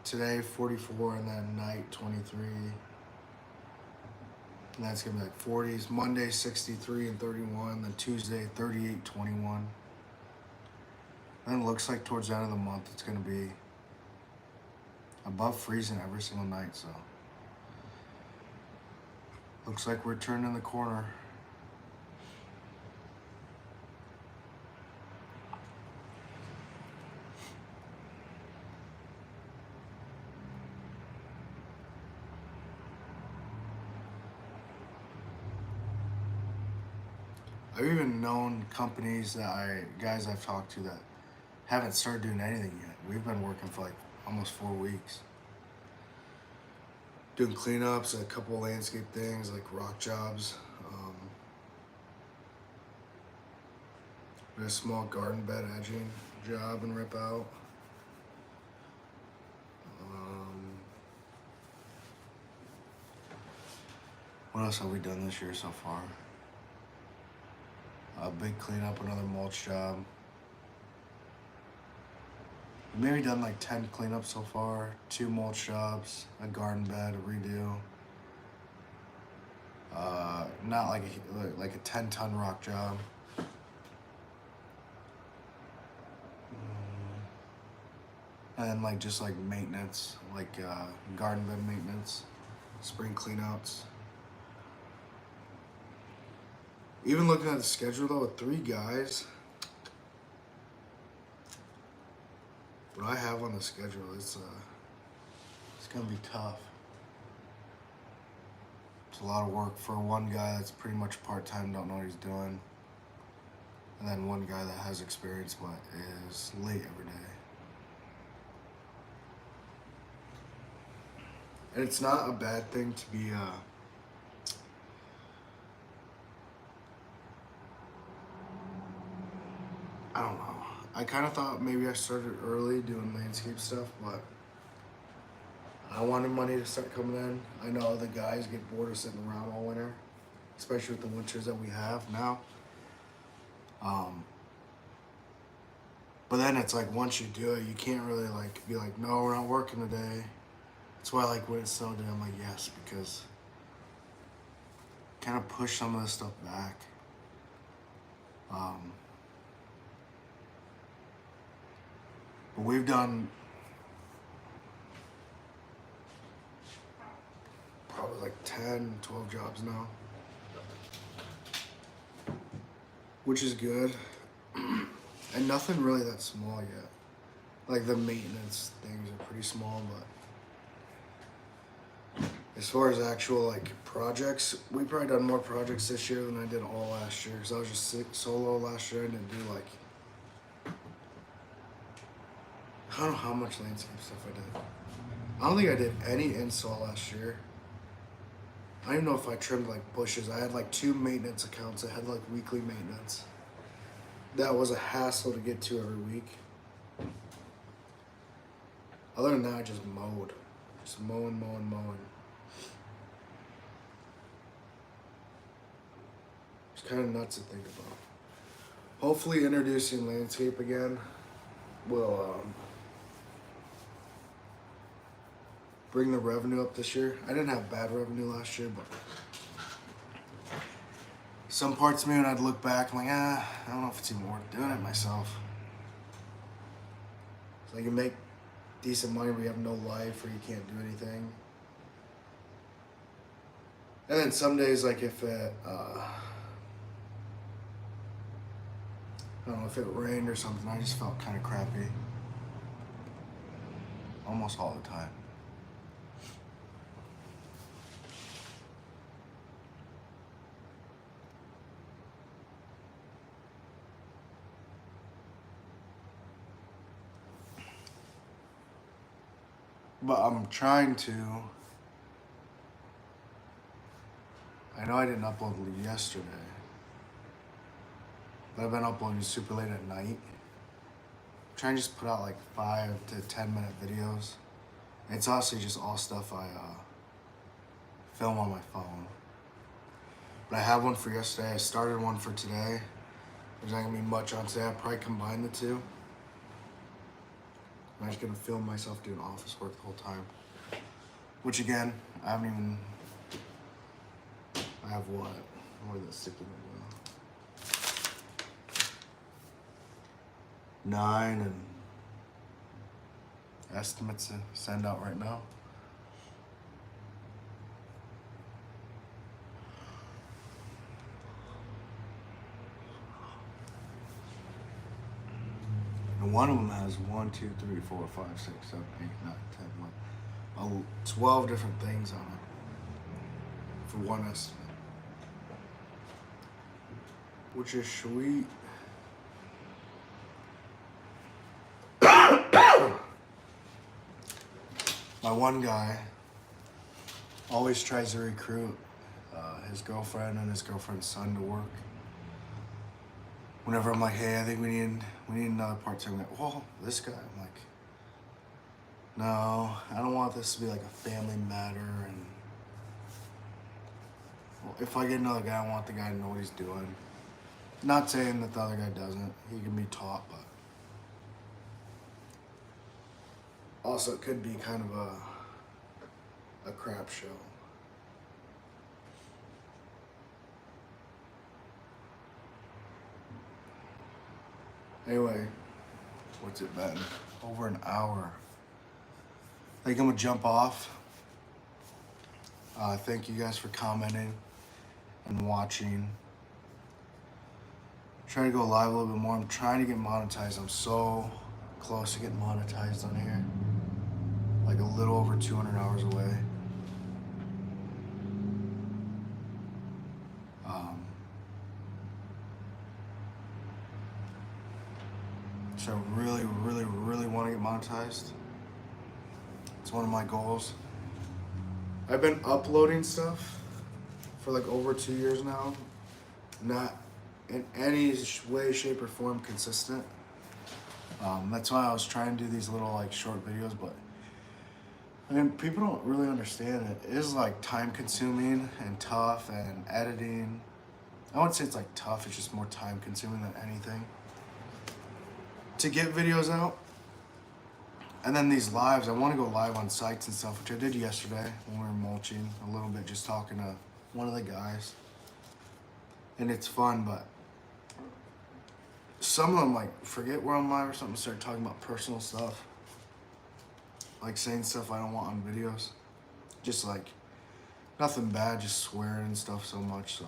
Today, 44, and then night, 23. And that's gonna be like 40s. Monday, 63 and 31. Then Tuesday, 38, 21. And it looks like towards the end of the month, it's gonna be above freezing every single night. So looks like we're turning the corner. I've even known companies guys I've talked to that haven't started doing anything yet. We've been working for like almost 4 weeks. Doing cleanups, a couple of landscape things like rock jobs. A small garden bed edging job and rip out. What else have we done this year so far? A big cleanup, another mulch job. We've maybe done like 10 cleanups so far, 2 mulch jobs, a garden bed, a redo. Not like a 10-ton rock job. And then like just like maintenance, like garden bed maintenance, spring cleanouts. Even looking at the schedule though, with 3 guys, what I have on the schedule, it's gonna be tough. It's a lot of work for one guy that's pretty much part-time, don't know what he's doing. And then one guy that has experience but is late every day. And it's not a bad thing to be I don't know. I kind of thought maybe I started early doing landscape stuff, but I wanted money to start coming in. I know the guys get bored of sitting around all winter, especially with the winters that we have now. But then it's like once you do it, you can't really like be like, no, we're not working today. That's why like when it snowed today, I'm like, yes, because kind of push some of this stuff back. But we've done probably like 10, 12 jobs now, which is good. And nothing really that small yet. Like the maintenance things are pretty small, but as far as actual like projects, we probably done more projects this year than I did all last year. Cause I was just solo last year. I didn't do like, I don't know how much landscape stuff I did. I don't think I did any install last year. I don't even know if I trimmed like bushes. I had like 2 maintenance accounts that had like weekly maintenance. That was a hassle to get to every week. Other than that, I just mowed. Just mowing. It's kind of nuts to think about. Hopefully introducing landscape again will bring the revenue up this year. I didn't have bad revenue last year, but some parts of me when I'd look back, I'm like, I don't know if it's even worth doing it myself. So you can make decent money where you have no life or you can't do anything. And then some days, like if it, I don't know, if it rained or something, I just felt kind of crappy. Almost all the time. But I'm trying to. I know I didn't upload yesterday, but I've been uploading super late at night. I'm trying to just put out like 5 to 10 minute videos. It's honestly just all stuff I film on my phone. But I have one for yesterday. I started one for today. There's not gonna be much on today. I'll probably combine the two. I'm just gonna film myself doing office work the whole time. Which again, I haven't even. I have what? What is that sticking in? 9 and estimates to send out right now. And one of them has 1, 2, 3, 4, 5, 6, 7, 8, 9, 10, 11, 12 different things on it for one estimate. Which is sweet. My one guy always tries to recruit his girlfriend and his girlfriend's son to work. Whenever I'm like, hey, I think we need another part-time guy. Well, this guy, I'm like, no, I don't want this to be like a family matter. And well, if I get another guy, I want the guy to know what he's doing. Not saying that the other guy doesn't. He can be taught, but also it could be kind of a crap show. Anyway, what's it been? Over an hour. I think I'm gonna jump off. Thank you guys for commenting and watching. Trying to go live a little bit more. I'm trying to get monetized. I'm so close to getting monetized on here. Like a little over 200 hours away. So I really want to get monetized. It's one of my goals. I've been uploading stuff for like over 2 years now. Not in any way, shape, or form consistent. That's why I was trying to do these little like short videos, but I mean, people don't really understand it. It is like time consuming and tough and editing. I wouldn't say it's like tough, it's just more time consuming than anything. To get videos out. And then these lives, I want to go live on sites and stuff, which I did yesterday when we were mulching a little bit, just talking to one of the guys. And it's fun, but some of them like forget we're on live or something, start talking about personal stuff. Like saying stuff I don't want on videos. Just like nothing bad, just swearing and stuff so much, so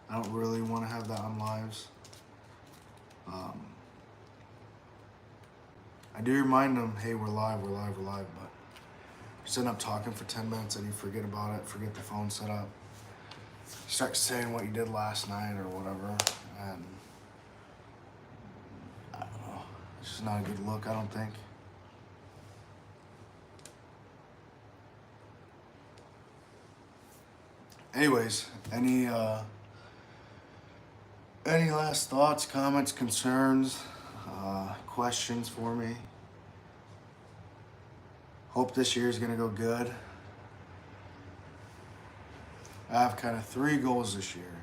I don't really want to have that on lives. I do remind them, hey, we're live, but just end up talking for 10 minutes and you forget about it, forget the phone set up. Start saying what you did last night or whatever, and I don't know, it's just not a good look, I don't think. anyways, any last thoughts, comments, concerns, questions for me? Hope this year is gonna go good. I have kind of 3 goals this year.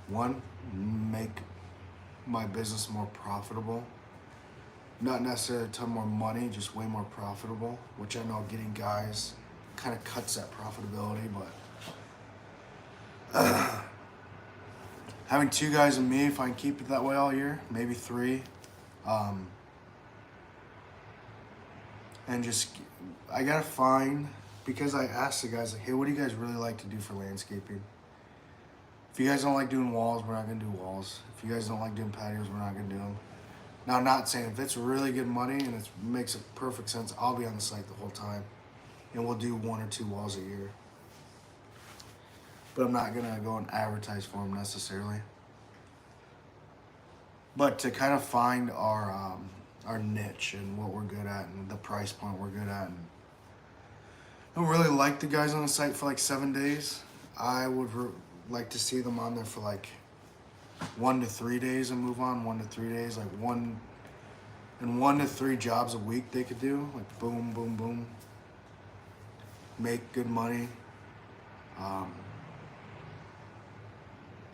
One, make my business more profitable. Not necessarily a ton more money, just way more profitable, which I know getting guys kind of cuts that profitability, but having 2 guys and me, if I can keep it that way all year, maybe 3. And just, I gotta find, because I asked the guys, like, hey, what do you guys really like to do for landscaping? If you guys don't like doing walls, we're not gonna do walls. If you guys don't like doing patios, we're not gonna do them. Now, I'm not saying if it's really good money and it makes perfect sense, I'll be on the site the whole time. And we'll do 1 or 2 walls a year. But I'm not gonna go and advertise for them necessarily. But to kind of find our niche and what we're good at and the price point we're good at. And I don't really like the guys on the site for like 7 days. I would like to see them on there for like 1 to 3 days and move on. 1 to 3 days, like 1 to 3 jobs a week they could do, like boom, boom, boom. Make good money.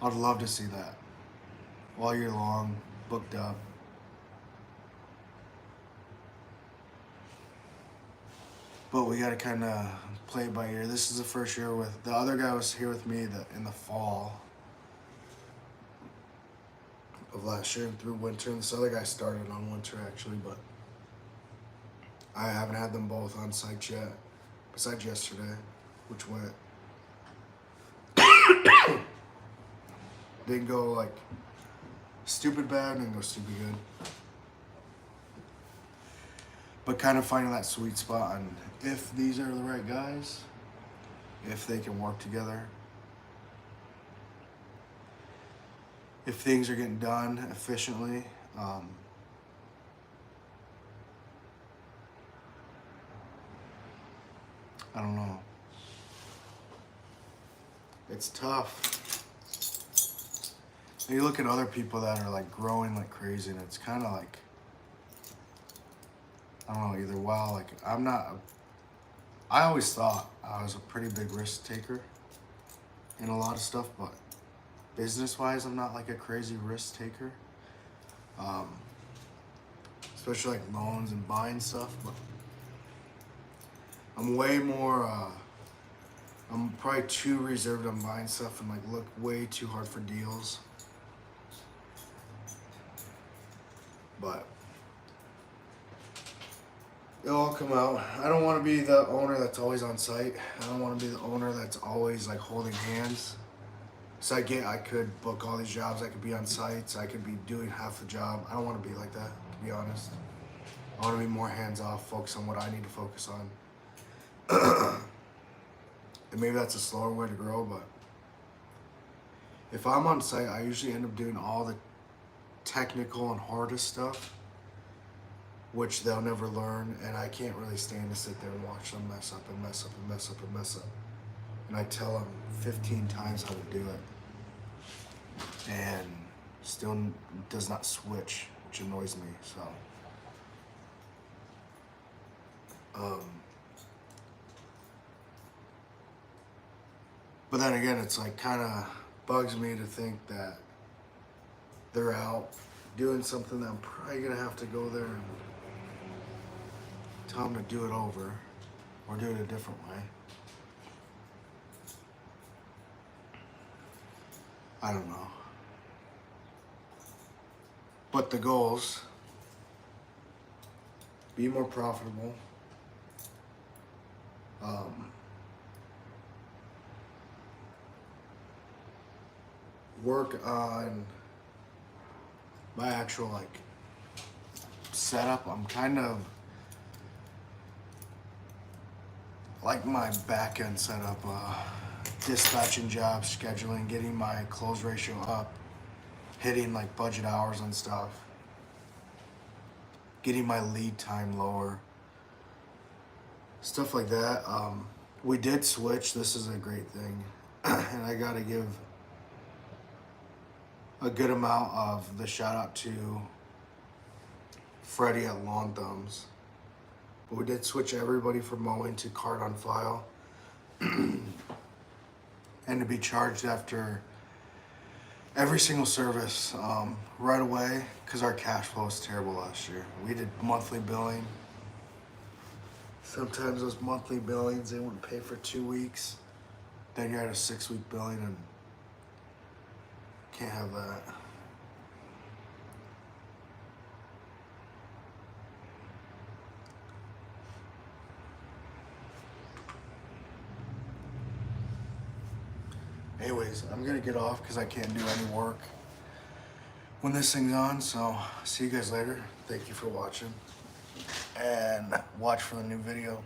I'd love to see that all year long, booked up. But we got to kind of play it by ear. This is the first year with the other guy was here with me in the fall of last year and through winter. And this other guy started on winter actually, but I haven't had them both on site yet, besides yesterday, which went didn't go like stupid bad, didn't go stupid good. But kind of finding that sweet spot on if these are the right guys, if they can work together, if things are getting done efficiently. I don't know. It's tough. And you look at other people that are like growing like crazy, and it's kind of like, I don't know, either wow, like I always thought I was a pretty big risk taker in a lot of stuff, but business-wise, I'm not like a crazy risk taker. Especially like loans and buying stuff, but I'm way more, I'm probably too reserved on buying stuff and like look way too hard for deals. But it'll all come out. I don't want to be the owner that's always on site. I don't want to be the owner that's always like holding hands. So I could book all these jobs. I could be on sites. I could be doing half the job. I don't want to be like that, to be honest. I want to be more hands off, focus on what I need to focus on. And maybe that's a slower way to grow, but if I'm on site, I usually end up doing all the technical and hardest stuff, which they'll never learn, and I can't really stand to sit there and watch them mess up and mess up and mess up and mess up. And I tell them 15 times how to do it, and still does not switch, which annoys me, so. But then again, it's like kind of bugs me to think that they're out doing something that I'm probably gonna have to go there and tell them to do it over or do it a different way. I don't know. But the goals, be more profitable, work on my actual like setup. I'm kind of like my back end setup, dispatching jobs, scheduling, getting my close ratio up, hitting like budget hours and stuff, getting my lead time lower, stuff like that. We did switch. This is a great thing. And I gotta give a good amount of the shout out to Freddie at Lawn Thumbs. But we did switch everybody from mowing to card on file. And to be charged after every single service right away, because our cash flow was terrible last year. We did monthly billing. Sometimes those monthly billings, they wouldn't pay for 2 weeks. Then you had a 6-week billing, and can't have that. Anyways, I'm gonna get off because I can't do any work when this thing's on. So see you guys later. Thank you for watching, and watch for the new video.